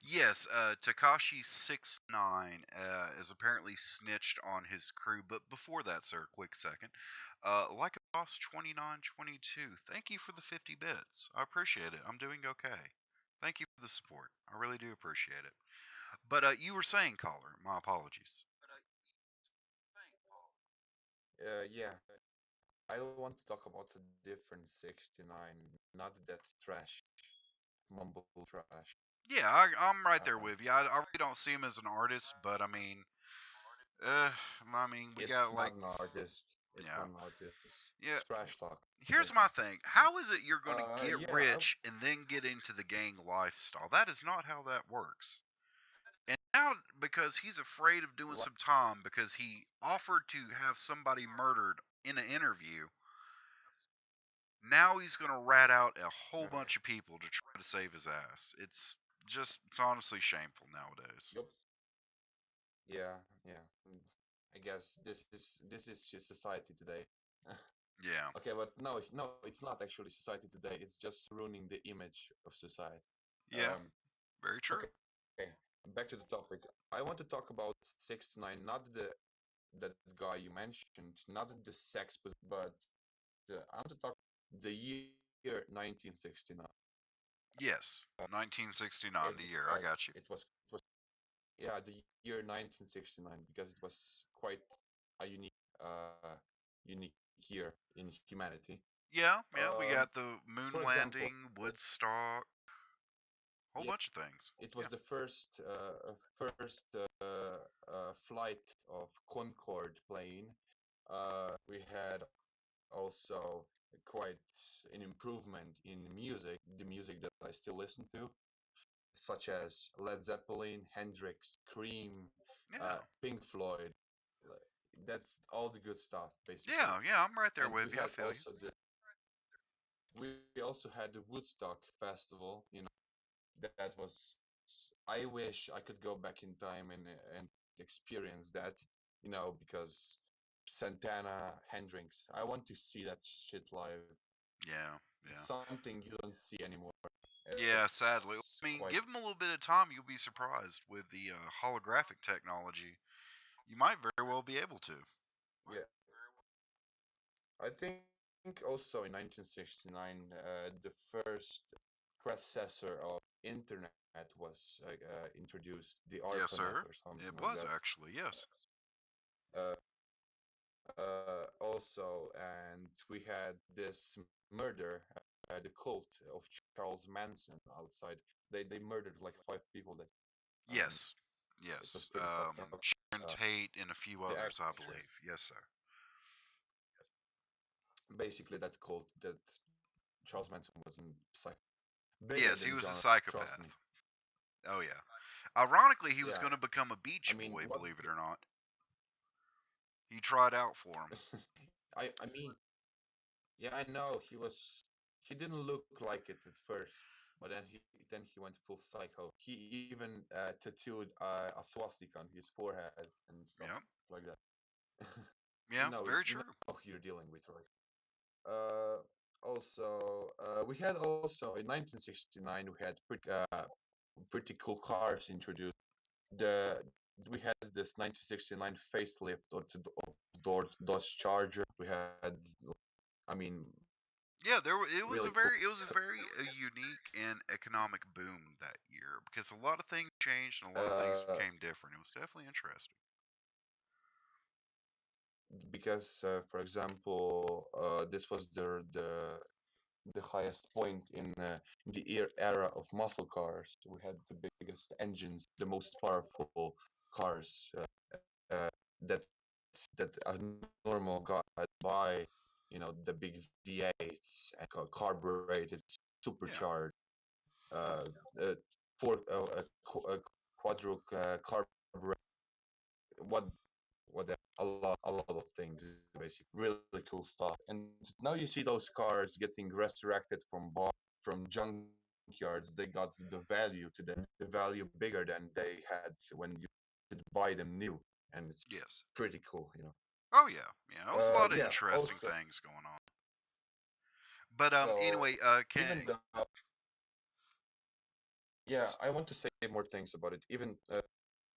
Yes, Takashi 69 is apparently snitched on his crew, but before that, sir, quick second. Like a boss 2922, thank you for the 50 bits. I appreciate it. I'm doing okay. Thank you for the support. I really do appreciate it. But you were saying, caller, my apologies. yeah, I want to talk about a different 69, not that trash, mumble trash. Yeah, I'm right there Um, with you. I really don't see him as an artist, but uh, I mean, we got it's like, not an artist. It's yeah, not an artist. yeah. It's trash talk, Here's my basically. thing. How is it you're going to get Yeah, rich and then get into the gang lifestyle? That is not how that works. And now, because he's afraid of doing right. some time because he offered to have somebody murdered in an interview, now he's going to rat out a whole bunch of people to try to save his ass. It's honestly shameful nowadays. Yup. Yeah, yeah. I guess this is your society today. Yeah. Okay, but no, it's not actually society today. It's just ruining the image of society. Yeah. Very true. Okay, back to the topic. I want to talk about 69, not the that guy you mentioned, not the sex, but I want to talk the year 1969. Yes. It 1969, the year. was I got you. it was it was yeah, the year 1969, because it was quite a unique year in humanity. Yeah. Yeah. We Um, got the moon for example, landing, Woodstock, whole yeah, bunch of things. it Yeah. was the first flight of Concorde plane. We had also quite an improvement in music, the music that I still listen to, such as Led Zeppelin, Hendrix, Cream, Yeah. Pink Floyd. That's all the good stuff, basically. Yeah. Yeah. I'm right there And with you. I feel you. we also had the Woodstock Festival. That was. I wish I could go back in time and experience that. Because Santana, Hendrix. I want to see that shit live. Yeah. It's Yeah. something you don't see anymore. Yeah, sadly. It's I mean, quite give them a little bit of time, you'll be surprised with the holographic technology. You might very well be able to. yeah. I think also in 1969, the first predecessor of internet was introduced, the Yes, ARPANET sir. or something It like was that. actually, yes. Uh, Also, and we had this murder, the cult of Charles Manson outside. They murdered like 5 people. Um, Yes. it was Yes. pretty fucked up. Sharon Uh, Tate and a few the others, I actress, believe. Yes, sir. basically that cult that Charles Manson was in bigger Yes, he than was a John. Trust me. psychopath. Oh, yeah. Ironically, he was Yeah, going to become a I beach mean, boy, what? believe it or not. He tried out for him. I mean, yeah, I know he didn't look like it at first, but then he went full psycho. He even tattooed a swastika on his forehead and stuff Yep. like that. Yeah, very You true. know who you're dealing with, right? Also, we had also in 1969 we had pretty cool cars introduced. The we had this 1969 facelift of Dodge Charger. We had, I mean, Yeah, it really was a cool. very unique and economic boom that year because a lot of things changed and a lot of things Uh, became different. It was definitely interesting. because, for example, this was the highest point in the era of muscle cars. We had the biggest engines, the most powerful cars that a normal guy could buy. The big V8s and carbureted, Yeah. supercharged, uh, uh, a quadruple carbureted. What a lot of things, basically really cool stuff. And now you see those cars getting resurrected from junkyards. They got the value to them, the value bigger than they had when you could buy them new, and it's Yes. pretty cool. Oh yeah. Yeah. It was a lot of Yeah, interesting also, things going on. But so anyway, can even though, yeah, I want to say more things about it. Even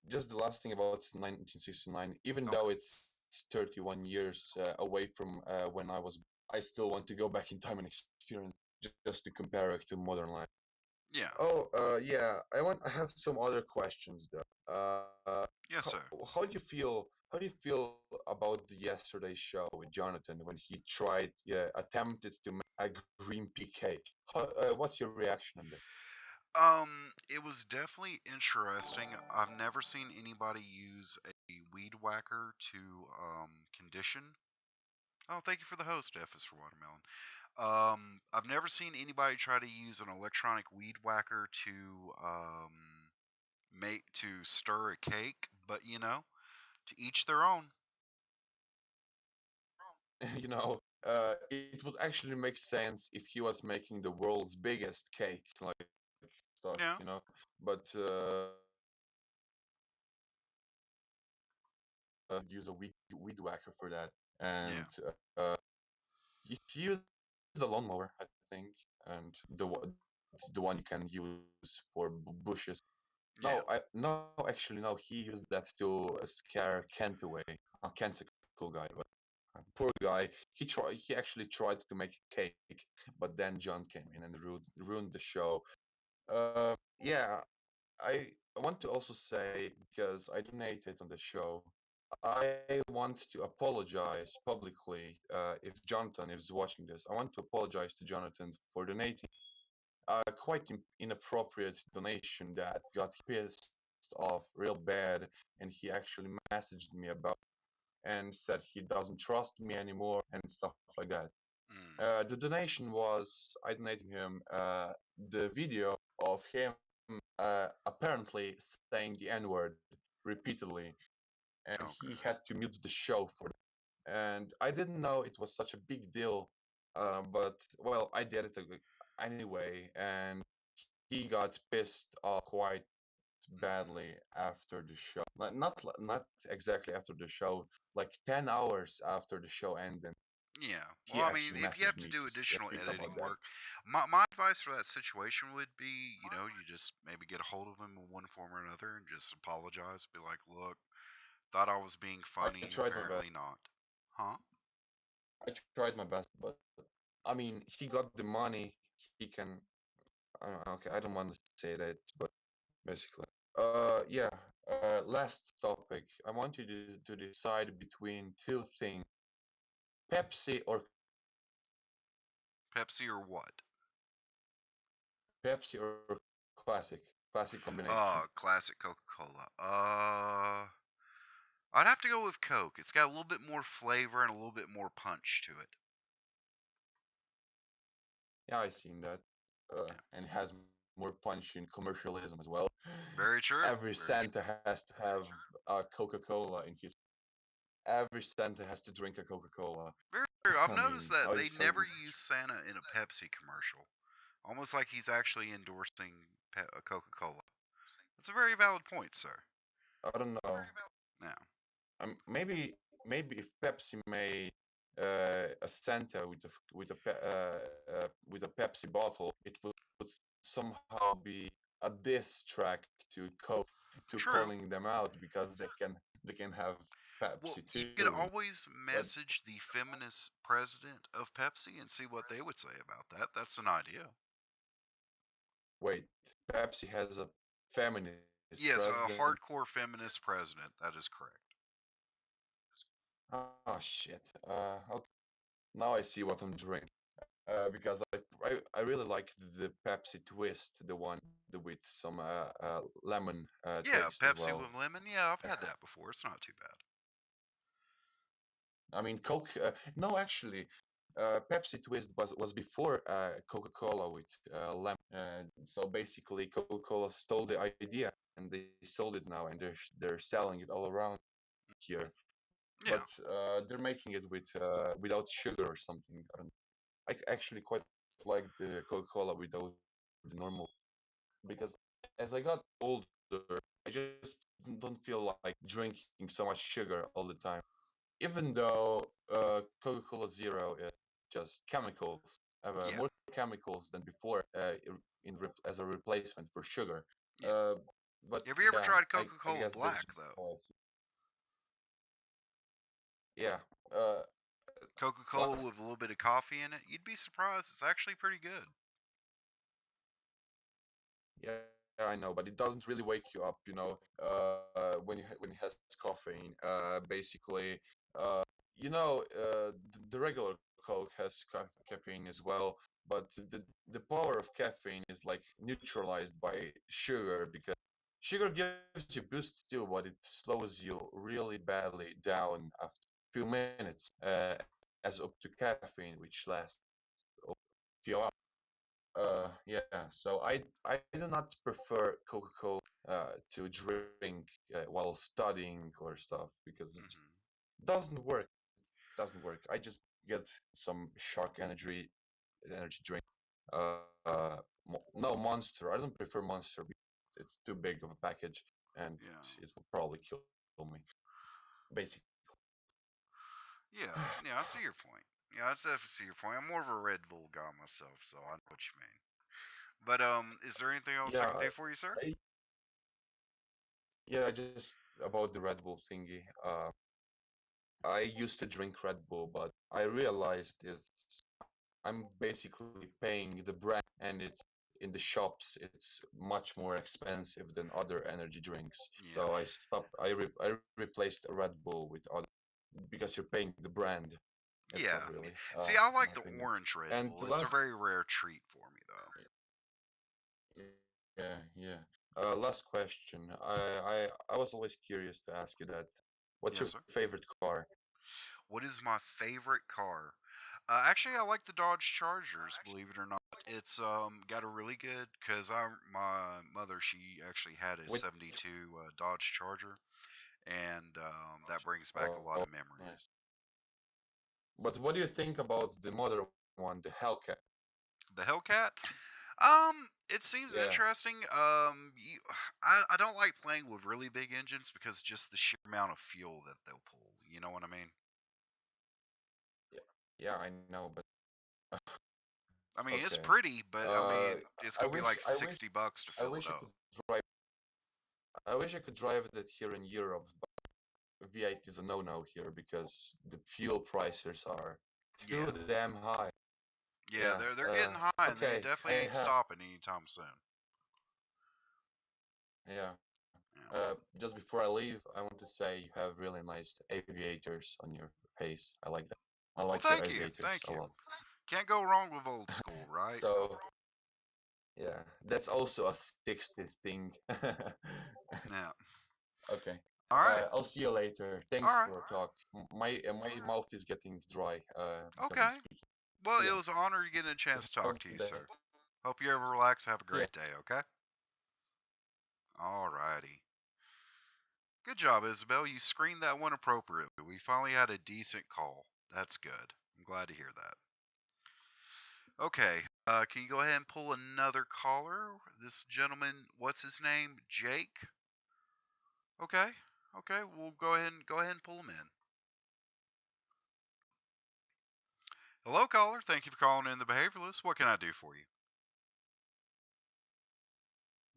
just the last thing about 1969, even okay. though it's 31 years away from when I still want to go back in time and experience just to compare it to modern life. Yeah. Oh, yeah, I have some other questions though. Yes, sir. How do you feel how do you feel about the yesterday's show with Jonathan when he attempted to make a green pea cake? What's your reaction on that? It was definitely interesting. I've never seen anybody use a weed whacker to condition. Oh, thank you for the host, F is for watermelon. I've never seen anybody try to use an electronic weed whacker to make to stir a cake, but to each their own. You know, it would actually make sense if he was making the world's biggest cake, like stuff, Yeah, But use a weed whacker for that, yeah, and he used a lawnmower, I think, and the one you can use for bushes. yeah. No, actually, no. He used that to scare Kent away. Kent's a cool guy, but poor guy. He actually tried to make a cake, but then John came in and ruined the show. Yeah, I want to also say, because I donated on the show, I want to apologize publicly. If Jonathan is watching this, I want to apologize to Jonathan for donating quite inappropriate donation that got pissed off real bad, and he actually messaged me about and said he doesn't trust me anymore and stuff like that. Mm, The donation was I donated him the video of him apparently saying the N word repeatedly, and he okay. had to mute the show for that. And I didn't know it was such a big deal, but well, I did it anyway, and he got pissed off quite Mm, badly after the show. Not exactly after the show, like 10 hours after the show ended. yeah. Well, He I mean, actually if you have messaged to me do to additional speak editing about that. work, my advice for that situation would be, you just maybe get a hold of him in one form or another and just apologize. Be like, look, thought I was being I funny, tried my best. apparently not. Huh? I tried my best, but I mean, he got the money. He can. Okay, I don't want to say that, but basically, yeah. Last topic. I want you to decide between two things: Pepsi or Pepsi or what? Pepsi or classic combination. Classic Coca-Cola. I'd have to go with Coke. It's got a little bit more flavor and a little bit more punch to it. Yeah, I seen that. Yeah. And has more punch in commercialism as well. Very true. Every Very Santa has to have a Coca-Cola in his. Every Santa has to drink a Coca-Cola. Very true. I've I noticed mean, that they never use Santa in a Pepsi commercial. Almost like he's actually endorsing Coca-Cola. That's a very valid point, sir. I don't know. Now, Maybe if Pepsi made a Santa with a Pepsi bottle, it would somehow be a diss track to Coke to true. calling them out because they can have Well, Pepsi you could too. always But message the feminist president of Pepsi and see what they would say about that. That's an idea. wait, Pepsi has a feminist Yes, president. a hardcore feminist president. That is correct. Oh shit. Okay. Now I see what I'm drinking. Because I really like the Pepsi Twist, the one with some lemon Yeah, taste as Pepsi well. with lemon. Yeah, I've had that before. It's not too bad. I mean, Coke. No, actually, Pepsi Twist was before Coca-Cola with lemon. So basically, Coca-Cola stole the idea and they sold it now, and they're selling it all around here. But Yeah, they're making it without sugar or something. I don't. I actually quite like the Coca-Cola without the normal because as I got older, I just don't feel like drinking so much sugar all the time. Even though Coca-Cola Zero is just chemicals, yeah, more chemicals than before as a replacement for sugar. yeah. Uh, but Have you ever yeah, tried I Coca-Cola guess that's Black just though? how I see. Yeah, uh, Coca-Cola black. with a little bit of coffee in it. You'd be surprised. It's actually pretty good. Yeah, I know, but it doesn't really wake you up, when it has caffeine. Basically, uh, the regular Coke has caffeine as well, but the power of caffeine is like neutralized by sugar because sugar gives you boost too, but it slows you really badly down after a few minutes, as up to caffeine, which lasts over a few hours. Yeah, so I do not prefer Coca-Cola to drink while studying or stuff because it Hmm. doesn't work. Doesn't work. I just get some shark energy drink. No Monster. I don't prefer Monster because it's too big of a package and Yeah. it will probably kill me. Basically. Yeah. Yeah. I see your point. Yeah, I definitely see your point. I'm more of a Red Bull guy myself, so I know what you mean. But is there anything else I Yeah, can do for you, sir? I yeah, just about the Red Bull thingy. I used to drink Red Bull, but I realized I'm basically paying the brand, and it's in the shops. It's much more expensive than other energy drinks. Yeah. So I stopped. I replaced Red Bull with other because you're paying the brand. That's all Yeah. really, See, I my like the opinion. orange Red And Bull. the It's a last, very rare treat for me, though. yeah, yeah. Last question. I was always curious to ask you that. What's Yes, your sir. favorite car? What is my favorite car? Actually, I like the Dodge Chargers. Believe it or not, it's got a really good because my mother she actually had a Which? '72 Dodge Charger, and that brings back a lot of Oh, memories. nice. But what do you think about the modern one, the Hellcat? The Hellcat, it seems Yeah, interesting. I don't like playing with really big engines because just the sheer amount of fuel that they'll pull. You know what I mean? yeah, yeah. I know, but I mean, it's okay. pretty, but I Uh, mean, it's I gonna be wish, like I wish, $60 to I fill it wish I up. could drive. I wish I could drive it here in Europe, but V8 is a no-no here because the fuel prices are too Yeah, damn high. yeah, Yeah. they're getting high, and they Okay. definitely ain't stopping anytime soon. Yeah. Yeah. Just before I leave, I want to say you have really nice aviators on your face. I like that. I Well, like your thank you, aviators thank a you. lot. Can't go wrong with old school, right? So yeah, that's also a 60s thing. Yeah. Okay. All right. I'll see you later. Thanks All right. for talk. My mouth is getting dry because I'm Okay. speaking. Well, See it ya. was an honor getting a chance to Have a talk to good you, day. sir. Hope you ever relax. Have a Yeah. great day. Okay. All righty. Good job, Isabel. You screened that one appropriately. We finally had a decent call. That's good. I'm glad to hear that. Okay. Can you go ahead and pull another caller? This gentleman, what's his name? Jake. Okay. Okay. We'll go ahead and pull him in. Hello, caller. Thank you for calling in the Behavioralist. What can I do for you?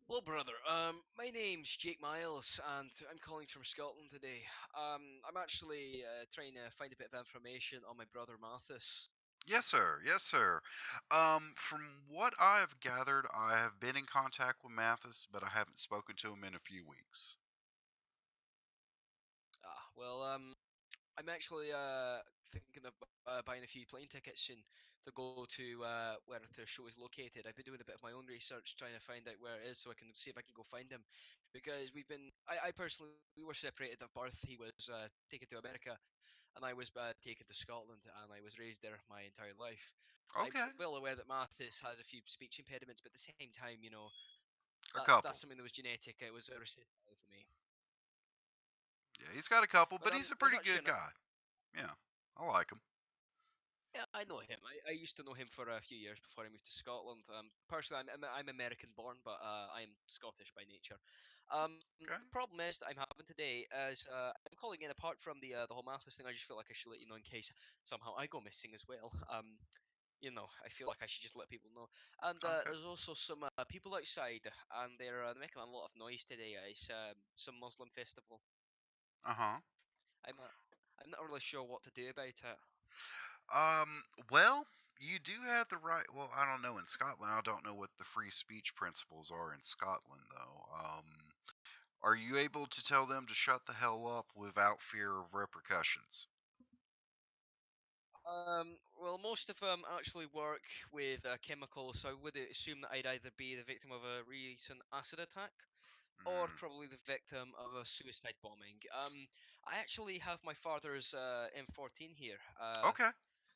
Well, brother, my name's Jake Miles, and I'm calling from Scotland today. I'm actually trying to find a bit of information on my brother Mathis. Yes, sir. Yes, sir. From what I've gathered, I have been in contact with Mathis, but I haven't spoken to him in a few weeks. Well, I'm actually thinking of buying a few plane tickets soon to go to where the show is located. I've been doing a bit of my own research, trying to find out where it is, so I can see if I can go find him. Because I personally, we were separated at birth. He was taken to America, and I was taken to Scotland, and I was raised there my entire life. I'm Okay, well aware that Mathis has a few speech impediments, but at the same time, a that's couple. something that was genetic. It was a recessive for me. Yeah, he's got a couple, But but he's a there's pretty actually good guy. Yeah, I like him. yeah, I know him. I used to know him for a few years before I moved to Scotland. Personally, I'm American born, but I am Scottish by nature. Okay. The problem is that I'm having today is I'm calling in apart from the whole Mathis thing. I just feel like I should let you know in case somehow I go missing as well. I feel like I should just let people know. And Okay. there's also some people outside, and they're making a lot of noise today. It's some Muslim festival. Uh huh. I'm uh, I'm not really sure what to do about it. Um. Well. you do have the right. Well, I don't know in Scotland. I don't know what the free speech principles are in Scotland, though. Are you able to tell them to shut the hell up without fear of repercussions? Well, most of them actually work with chemicals, so I would assume that I'd either be the victim of a recent acid attack or Mm, probably the victim of a suicide bombing. I actually have my father's M14 here. okay.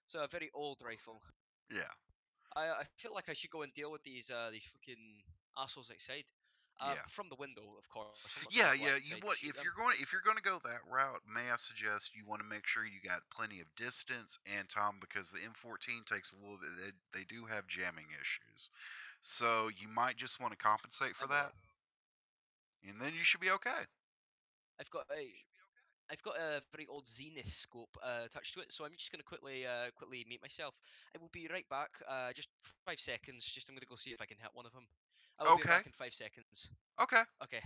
It's a very old rifle. Yeah. I feel like I should go and deal with these fucking assholes outside. Yeah. From the window, of course. I'm not gonna Yeah, go yeah. outside You and want shoot them. if you're going to go that route, may I suggest you want to make sure you got plenty of distance and time because the M14 takes a little bit. They do have jamming issues, so you might just want to compensate I for know that, that. and then you should be okay. I've got a I've got a very old Zenith scope attached to it, so I'm just gonna quickly mute myself. I will be right back. Just 5 seconds. Just I'm gonna go see if I can hit one of them. I will be Okay. back in 5 seconds. Okay. Okay.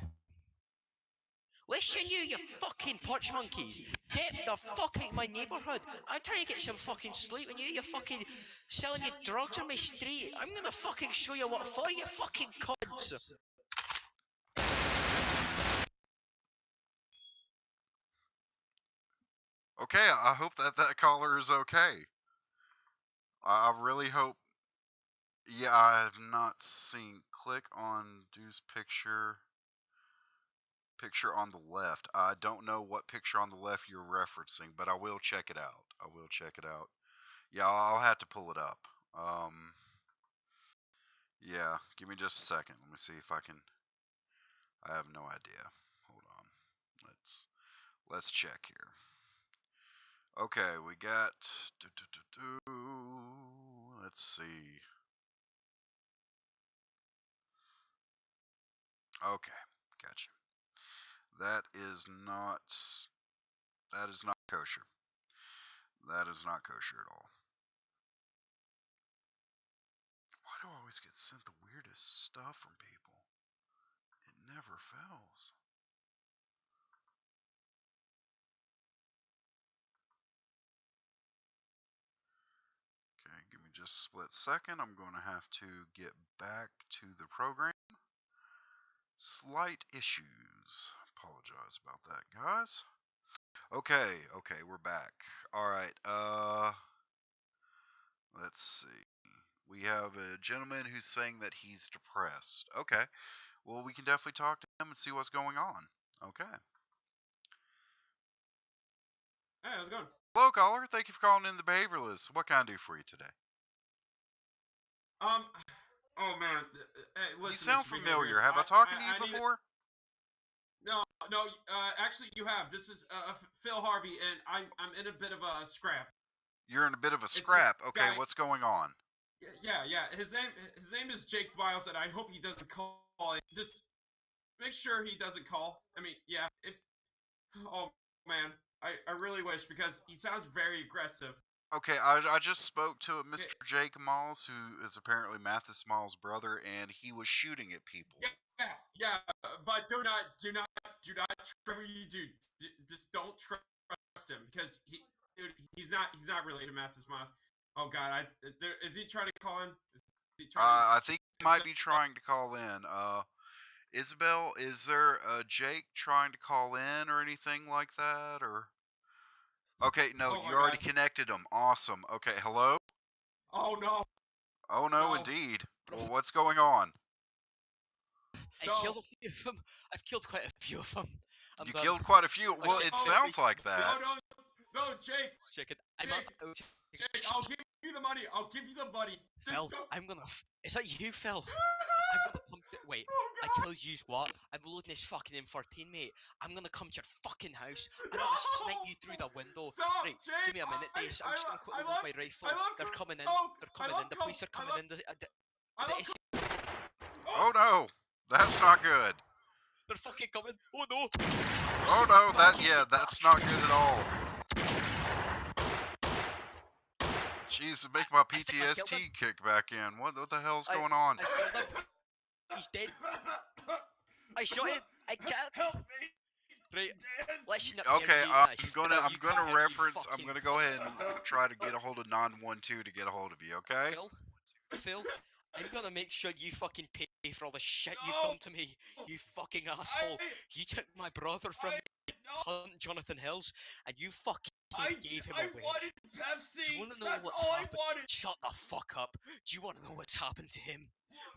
Listen, you fucking porch monkeys! Get the fuck out of my neighborhood! I'm trying to get some fucking sleep, and you fucking selling your drugs on my street. I'm gonna fucking show you what for, you fucking cunts. Okay. I hope that caller is okay. I really hope. Yeah, I have not seen. Click on Dude's picture on the left. I don't know what picture on the left you're referencing, but I will check it out. I will check it out. Yeah, I'll have to pull it up. Yeah, give me just a second. Let me see if I can. I have no idea. Hold on. Let's check here. Okay, we got. Let's see. Okay, gotcha. That is not. That is not kosher. That is not kosher at all. Why do I always get sent the weirdest stuff from people? It never fails. Okay, give me just a split second. I'm going to have to get back to the program. Slight issues. Apologize about that, guys. Okay, we're back. All right, let's see. We have a gentleman who's saying that he's depressed. Okay, well, we can definitely talk to him and see what's going on. Okay. Hey, how's it going? Hello, caller. Thank you for calling in the Behavioralist. What can I do for you today? Um, oh man, hey, You listen, sound Mr. familiar. Behaviorist, Have I talked to you I need before? no, no. Actually, you have. This is Phil Harvey, and I'm in a bit of a scrap. You're in a bit of a It's just scrap. Okay, guy. what's going on? Yeah. His name is Jake Biles, and I hope he doesn't call. Just make sure he doesn't call. I mean, yeah. Oh man, I really wish because he sounds very aggressive. Okay, I just spoke to a Okay, Mr. Jake Miles, who is apparently Mathis Miles' brother, and he was shooting at people. yeah. But do not, whatever you do, just don't trust him because he's not related to Mathis Miles. Oh God, is he trying to call in? Is he trying to I think he do might something? be trying to call in. Isabel, is there a Jake trying to call in or anything like that? Or okay, no, Oh you my already God. connected them. Awesome. Okay, hello. Oh no, Oh no, no, indeed. Bro, Well, what's going on? I no, killed a few of them. I've killed quite a few of them. I'm You done. killed quite a few. Oh Well, shit! it no, sounds like that. no, Jake, Chicken. I'm up. Jake, Jake. I'll give you the money. I'll give you the money. Phil, Just don't. I'm gonna. Is that you, Phil? I'm gonna come to. Wait, Oh I God, tell you what. I'm loading this fucking M14, mate. I'm gonna come to your fucking house. I'm no! gonna snipe you through the window. Stop, Right, give Jake. me a minute, Dace. I'm just gonna I quickly load love my rifle. I love They're coming in. Coke. They're I coming in. love The police Coke. are coming in. I love The Coke. Oh no, that's not good. they're fucking coming. Oh no! Oh Shoot no, back. You shoot that's back. not good at all. Jeez, to make my I think I killed him. PTSD kick back in. What the hell's I going on? I killed him. He's dead. I shot him. I can't. Help me. Right, Death. let's Okay, interrogate my Phil. I'm You come gonna here, you reference. I'm fucking gonna go cunt. ahead and try to get a hold of 912 to get a hold of you. Okay. Phil, Phil, I'm gonna make sure you fucking pay for all the shit you've No. done to me. You fucking asshole. You took my brother from I, me, no. Hunt Jonathan Hills, and you fucking I, gave him I away. wanted Do you Pepsi. want to know That's what's all I happened? wanted. Shut the fuck up. Do you want to know what's happened to him?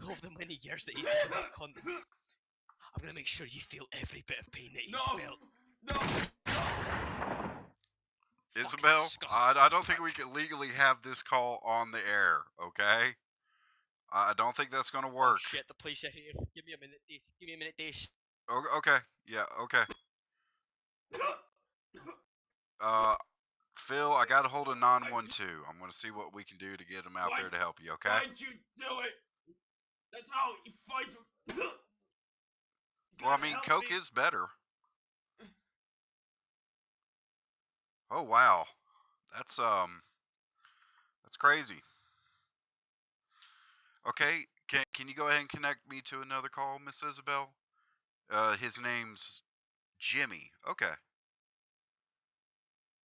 All the many years that he's been that cunt. I'm gonna make sure you feel every bit of pain that No. he's felt. No. No. Fucking Isabel, disgusting I don't think we prick. can legally have this call on the air. Okay. I don't think that's gonna Oh work. shit, the police are here. Give me a minute, Dave. Give me a minute, Dave. Okay. Yeah. Okay. Uh, Phil, I got a hold of 912. I'm gonna see what we can do to get them out Why? there to help you. Okay. Why'd you do it? That's how you fight. Well, I God mean, help Coke me. is better. Oh wow, that's that's crazy. Okay, can you go ahead and connect me to another call, Miss Isabel? His name's Jimmy. Okay.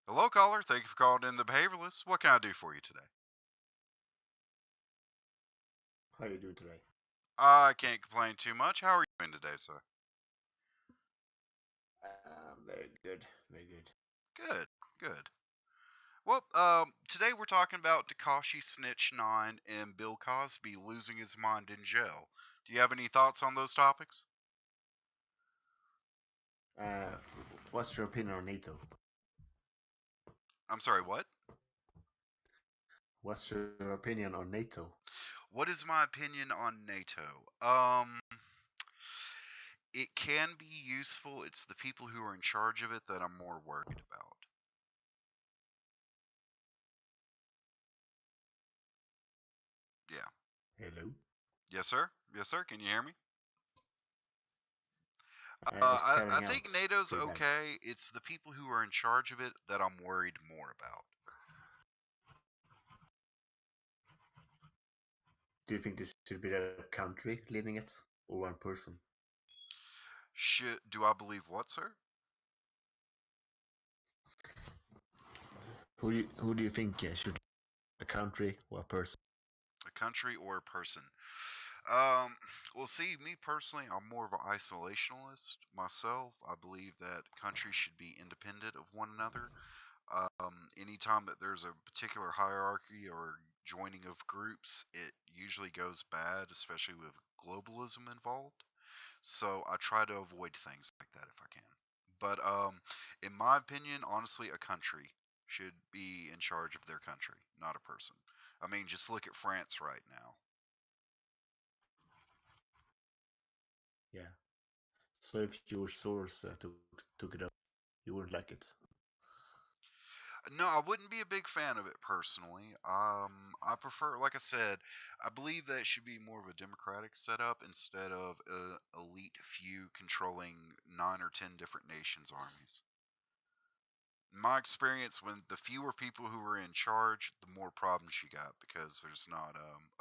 Hello, caller. Thank you for calling in the Behavioralist. What can I do for you today? How you doing today? I can't complain too much. How are you doing today, sir? Very good, very good. Good, good. Well, today we're talking about Takashi Snitch 9 and Bill Cosby losing his mind in jail. Do you have any thoughts on those topics? Uh, what's your opinion on NATO? I'm sorry, what? What's your opinion on NATO? What is my opinion on NATO? It can be useful. It's the people who are in charge of it that I'm more worried about. Yeah. Hello? Yes, sir. Yes, sir. Can you hear me? It's I cutting think out NATO's pretty bad. okay. It's the people who are in charge of it that I'm worried more about. Do you think this should be the country leading it, or one person? Do I believe what, sir? Who do you think should a country or a person? A country or a person? Um, well, see, me personally, I'm more of an isolationist myself. I believe that countries should be independent of one another. Anytime that there's a particular hierarchy or joining of groups, it usually goes bad, especially with globalism involved. So I try to avoid things like that if I can. But in my opinion, honestly, a country should be in charge of their country, not a person. I mean, just look at France right now. Yeah. So if your source took it up, you wouldn't like it. No, I wouldn't be a big fan of it personally. I prefer, like I said, I believe that it should be more of a democratic setup instead of a elite few controlling 9 or 10 different nations' armies. In my experience, when the fewer people who are in charge, the more problems you got because there's not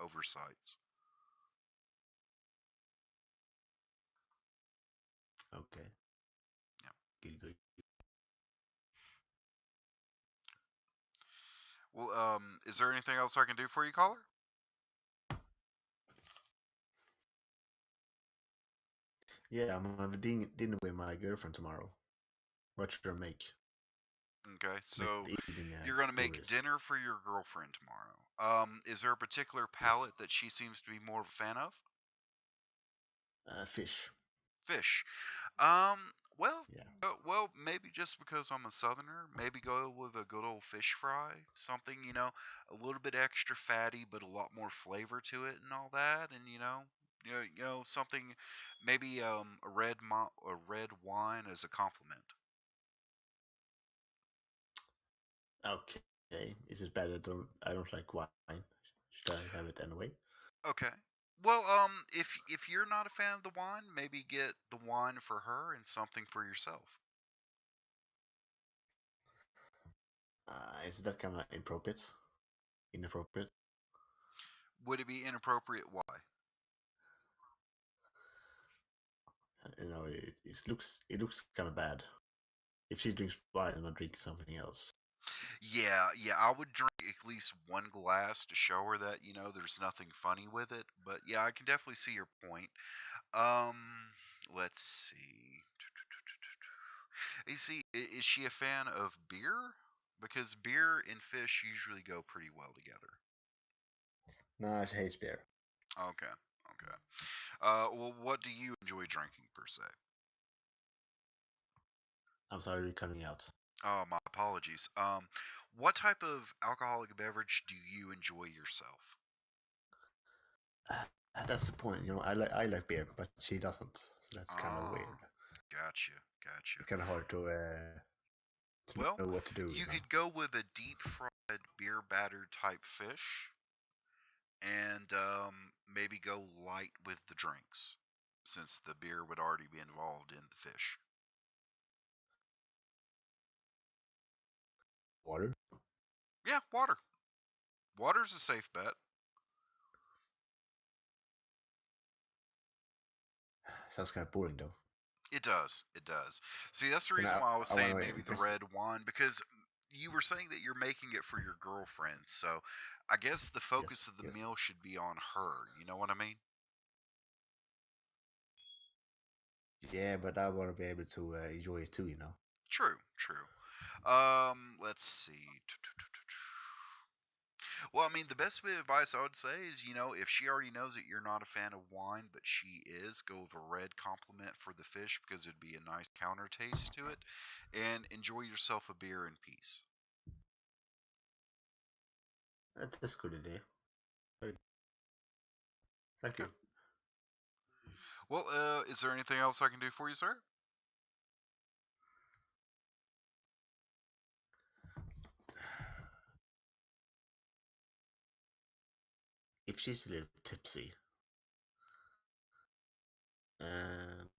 oversights. Okay. Yeah. Good, good. Well, is there anything else I can do for you, caller? Yeah, I'm having dinner with my girlfriend tomorrow. What should I make? Okay, Make so the evening you're gonna make glorious. dinner for your girlfriend tomorrow. Is there a particular Yes. palate that she seems to be more of a fan of? Fish. Fish. Um, well, Yeah. maybe just because I'm a southerner, maybe go with a good old fish fry. Something, a little bit extra fatty, but a lot more flavor to it and all that. And something, maybe a red wine as a compliment. Okay. Is it bad? I don't like wine. Should I have it anyway? Okay. Well, if you're not a fan of the wine, maybe get the wine for her and something for yourself. Is that kind of inappropriate? Inappropriate? Would it be inappropriate? Why? It looks kind of bad. if she drinks wine, I'm not drinking something else. Yeah, yeah, I would drink at least one glass to show her that, there's nothing funny with it. But yeah, I can definitely see your point. Um, let's see. You see, is she a fan of beer? Because beer and fish usually go pretty well together. No, she hates beer. Okay, okay. Well, what do you enjoy drinking per se? I'm sorry, you're cutting out. Oh, my apologies. What type of alcoholic beverage do you enjoy yourself? That's the point. I like beer, but she doesn't. So that's kind of weird. Ah, gotcha, gotcha. It's kind of hard to know Well, what to do. you could go with a deep fried beer batter type fish, and maybe go light with the drinks, since the beer would already be involved in the fish. Water Yeah, water. Water's a safe bet. sounds kind of boring though. It does. It does. See, that's the Then reason why I was I want saying to maybe the impress. red wine, because you were saying that you're making it for your girlfriend. So I guess the focus Yes, of the yes. meal should be on her. You know what I mean? Yeah, but I want to be able to enjoy it too. True, true. Let's see. Well, I mean, the best bit of advice I would say is, if she already knows that you're not a fan of wine, but she is, go with a red compliment for the fish because it'd be a nice counter taste to it, and enjoy yourself a beer in peace. That's a good idea. Very- Thank Okay. you. Well, is there anything else I can do for you, sir? If she's a little tipsy, um,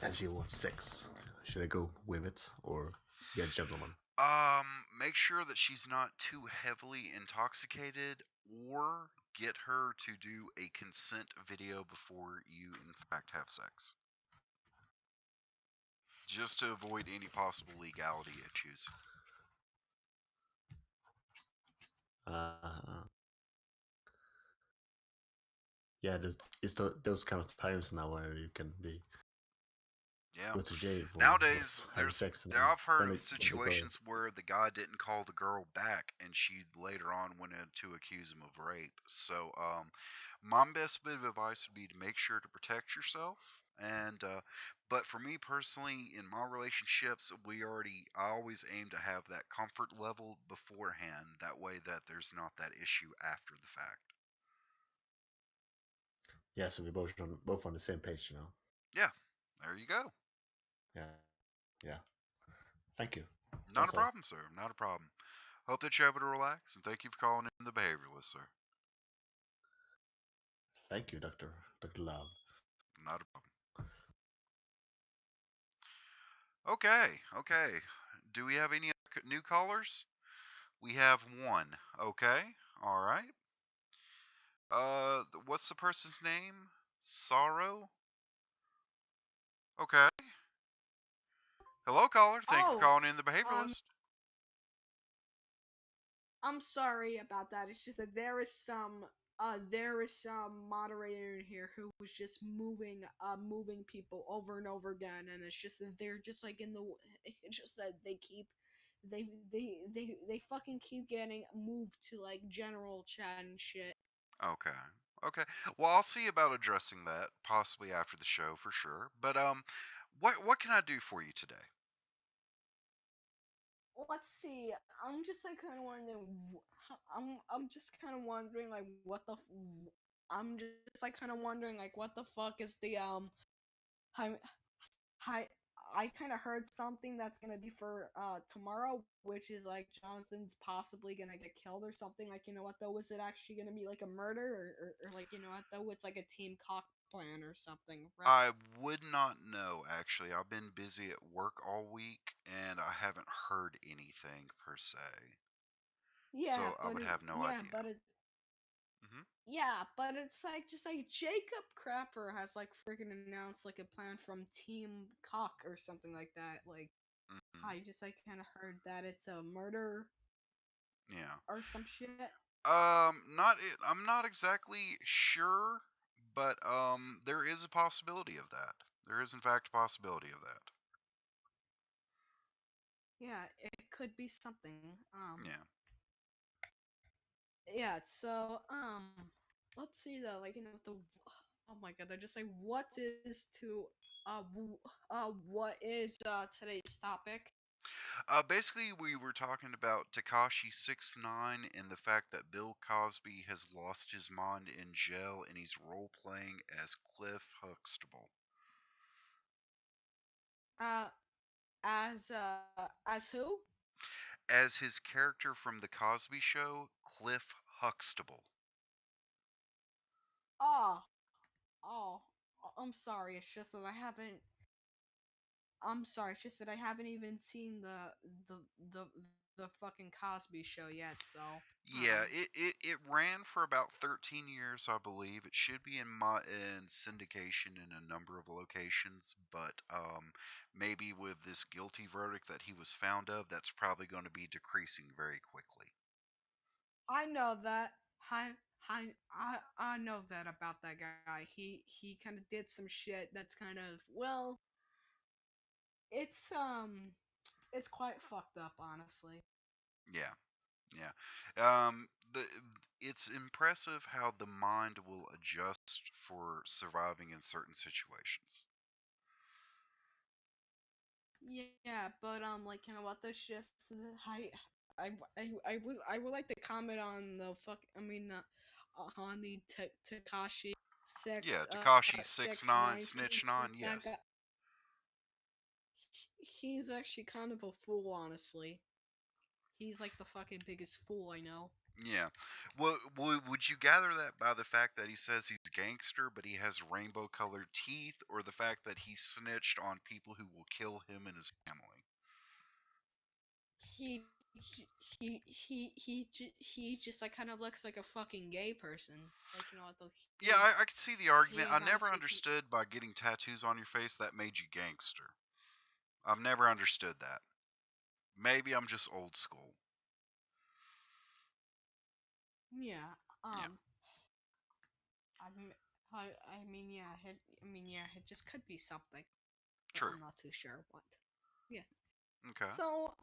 and she wants sex, should I go with it or be a gentleman? Make sure that she's not too heavily intoxicated, or get her to do a consent video before you, in fact, have sex. Just to avoid any possible legality issues. Uh, yeah, those kind of times now where you can be Yeah. go to jail for Nowadays, just having sex, and I've heard then of they go. situations where the guy didn't call the girl back, and she later on went in to accuse him of rape. So, my best bit of advice would be to make sure to protect yourself. And, but for me personally, in my relationships, I always aim to have that comfort level beforehand. That way, that there's not that issue after the fact. Yeah, so we're both on the same page. Yeah, there you go. Yeah, yeah. Thank you. Not a That's all. problem, sir. Not a problem. Hope that you're able to relax, and thank you for calling in the behavioralist, sir. Thank you, Doctor Love. Not a problem. Okay, okay. Do we have any new callers? We have one. Okay, all right. What's the person's name? Sorrow? Okay. Hello, caller. Thank you for Oh, calling in the um, behavioralist. I'm sorry about that. It's just that there is some moderator in here who was just moving people over and over again, and it's just that they're just like in the. It's just that they fucking keep getting moved to like general chat and shit. Okay. Okay. Well, I'll see about addressing that possibly after the show for sure. But what can I do for you today? Let's see. I'm just like kind of wondering. I'm just kind of wondering like what the. I'm just like kind of wondering like what the fuck is the. I I I kind of heard something that's gonna be for tomorrow, which is like Jonathan's possibly gonna get killed or something. Like, you know what though? Is it actually gonna be like a murder, or like, you know what though? It's like a team cock plan or something, right? I would not know, actually. I've been busy at work all week and I haven't heard anything per se. Yeah, So I but would it have no yeah, idea. but it Hmm. Yeah, but it's like just like Jacob Crapper has like freaking announced like a plan from Team Cock or something like that. Like Hmm. I just like kind of heard that it's a murder Yeah. or some shit. Not. I'm not exactly sure, but there is a possibility of that. There is, in fact, a possibility of that. Yeah, it could be something. Yeah. Yeah. So let's see though. Like with the oh my god, they're just like what is to what is today's topic? Basically, we were talking about Takashi 69 and the fact that Bill Cosby has lost his mind in jail and he's role playing as Cliff Huxtable. Uh, as who? As his character from The Cosby Show, Cliff Huxtable. Oh, oh, I'm sorry. It's just that I haven't. I'm sorry. It's just that I haven't even seen the the the fucking Cosby Show yet. So, Yeah, it ran for about 13 years, I believe. It should be in syndication in a number of locations, but maybe with this guilty verdict that he was found of, that's probably going to be decreasing very quickly. I know that. I know that about that guy. He kind of did some shit that's kind of well. It's it's quite fucked up, honestly. Yeah, yeah. The it's impressive how the mind will adjust for surviving in certain situations. Yeah, but like what there's just I would like to comment on the fuck I mean on the Takashi Yeah, Takashi six six nine nine Snitch thing nine. because that Yes. guy he's actually kind of a fool, honestly. He's like the fucking biggest fool I know. Yeah. Well, would you gather that by the fact that he says he's a gangster, but he has rainbow colored teeth, or the fact that he snitched on people who will kill him and his family? He just like kind of looks like a fucking gay person. Like though Yeah, I could see the he argument. I is never honestly understood by getting tattoos on your face that made you gangster. I've never understood that. Maybe I'm just old school. yeah. Yeah, I mean, I mean, yeah, it just could be something, but true. I'm not too sure what. Yeah. Okay. So,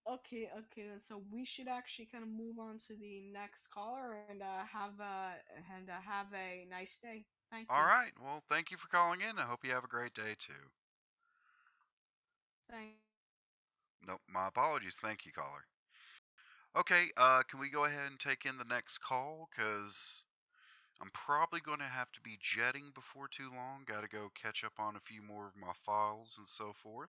okay, then. So we should actually kind of move on to the next caller and have a nice day. Thank All you. right. Well, thank you for calling in. I hope you have a great day too. Thank. Nope, my apologies. Thank you, caller. Okay, can we go ahead and take in the next call? Because I'm probably going to have to be jetting before too long. Got to go catch up on a few more of my files and so forth.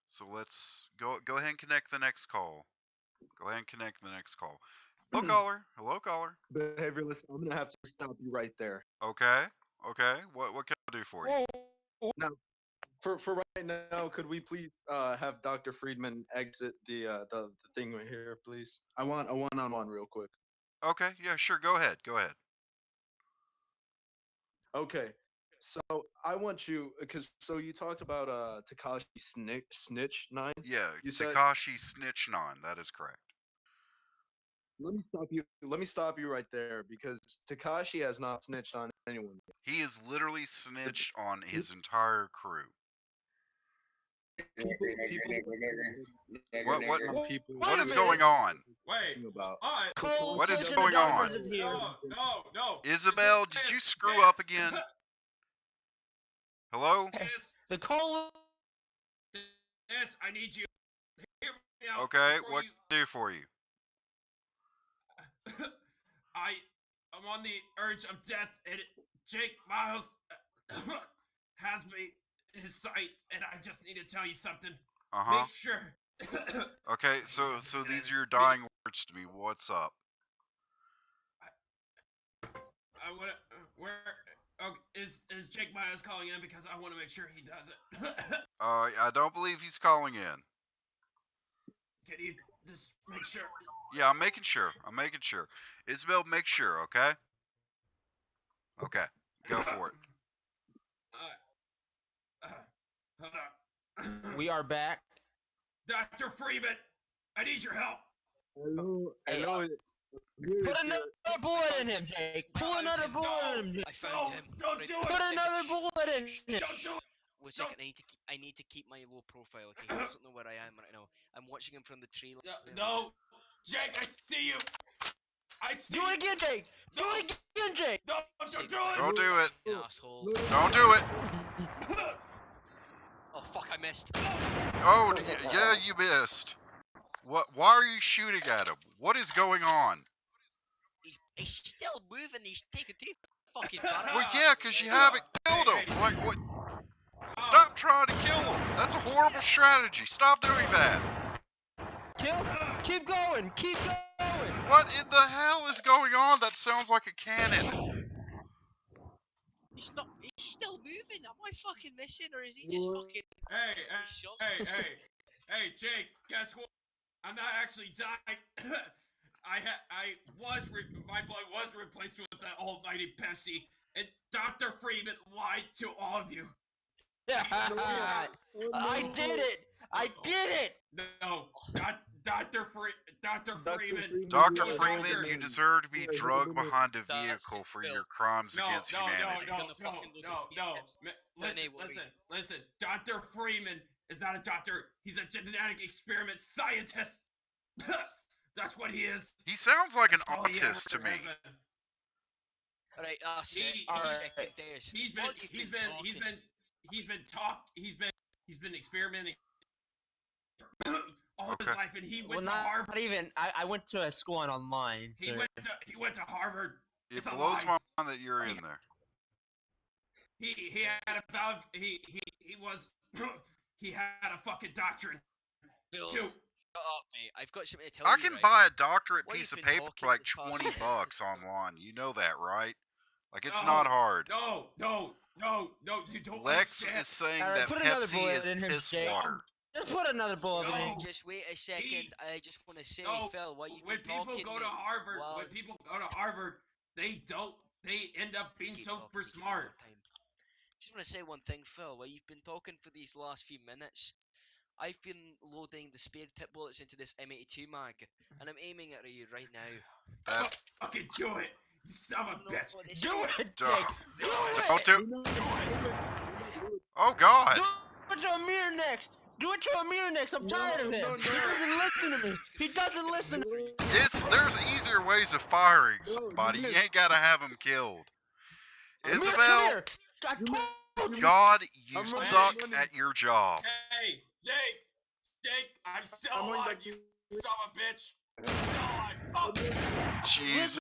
So let's go ahead and connect the next call. Go ahead and connect the next call. Hello, caller. Hello, caller. Behavioralist, I'm gonna have to stop you right there. Okay. Okay. What can I do for you? Now, for right now, could we please have Dr. Friedman exit the thing right here, please? I want a one-on-one real quick. Okay. Yeah. Sure. Go ahead. Go ahead. Okay. So I want you because so you talked about Takashi Snitch 9. Yeah. You said Takashi Snitch 9. That is correct. let me stop you. Let me stop you right there because Takashi has not snitched on anyone. He is literally The snitched on his entire crew. people What what on people what Wait a is minute. going on? Wait. about. What? Cole What is and the going on? doctors is here. No. Isabel, did you screw up again? Hello? This, The call. this, I need you. Hear me out Okay, before what you. can I do for you? I'm on the urge of death, and Jake Miles has me in his sights, and I just need to tell you something. Uh-huh. Make sure. Okay, He so doesn't so get these any are your video- dying words to me. What's up? I want to. Where? Okay, is Jake Miles calling in because I want to make sure he does it. I don't believe he's calling in. Can you Just make sure. Yeah, I'm making sure. Isabel, make sure, okay? Okay, go for it. Hold on. We are back. Dr. Freeman, I need your help. Hello, Hey, hello. Put another bullet in him, Jake. Pull another bullet in him. I found him. Don't Right, do Put it. another bullet in him. Don't do it. Wait a second. I need to keep my low profile. Okay, he doesn't know where I am right now. I'm watching him from the tree. No, Jake, I see you. I see Do it again, Jake. Do it again, Jake. No, don't do it. Don't do it. You asshole. Don't do it. Oh fuck! I missed. Oh, yeah, you missed. What? Why are you shooting at him? What is going on? He's still moving. He's taking too fucking Well, yeah, because you haven't killed him. Like, what? Stop trying to kill him. That's a horrible strategy. Stop doing that. Keep going. Keep going. What in the hell is going on? That sounds like a cannon. He's not. He's still moving. Am I fucking missing, or is he just fucking? Hey, Jake. Guess what? I'm not actually dying. My blood was replaced with that almighty Pepsi, and Dr. Freeman lied to all of you. I did it. I did it. No, Dr. Freeman. Dr. Freeman, you deserve to be drugged behind a vehicle for your crimes against humanity. No. Listen. Dr. Freeman is not a doctor. He's a genetic experiment scientist. That's what he is. He sounds like an autist to me. Alright, He's been experimenting all his life, and he went to Harvard. Not even. I went to a school online. He went to Harvard. It blows my mind that you're in there. He had a fucking doctrine. Bill, too. shut up, mate. I've got something to tell you. I can buy a doctorate What piece you've of been paper talking for like the past 20 minute. bucks online. You know that, right? Like, it's not hard. No, you don't Lex understand. is saying All right, that put another Pepsi bullet is in him, piss Jake. water. Just put another bullet in him. Just wait a second. I just want to say, Phil, what you've When been people talking go to Harvard, they end up being super smart. Just want to say one thing, Phil. While you've been talking for these last few minutes, I've been loading the spare tip bullets into this M82 mag, and I'm aiming at you right now. Fucking do it, you son of a bitch! Do it, Don't Jake. do it. Oh, God. Do it to Amir next. Do it to Amir next. I'm tired of him. He doesn't listen to me. He doesn't listen to me. There's easier ways of firing somebody. You ain't gotta have them killed. Amir, Isabel, come here. I told you. God, you suck at your job. Hey, Jake, I'm still alive, you son of a bitch! I'm still alive. Oh. Jesus.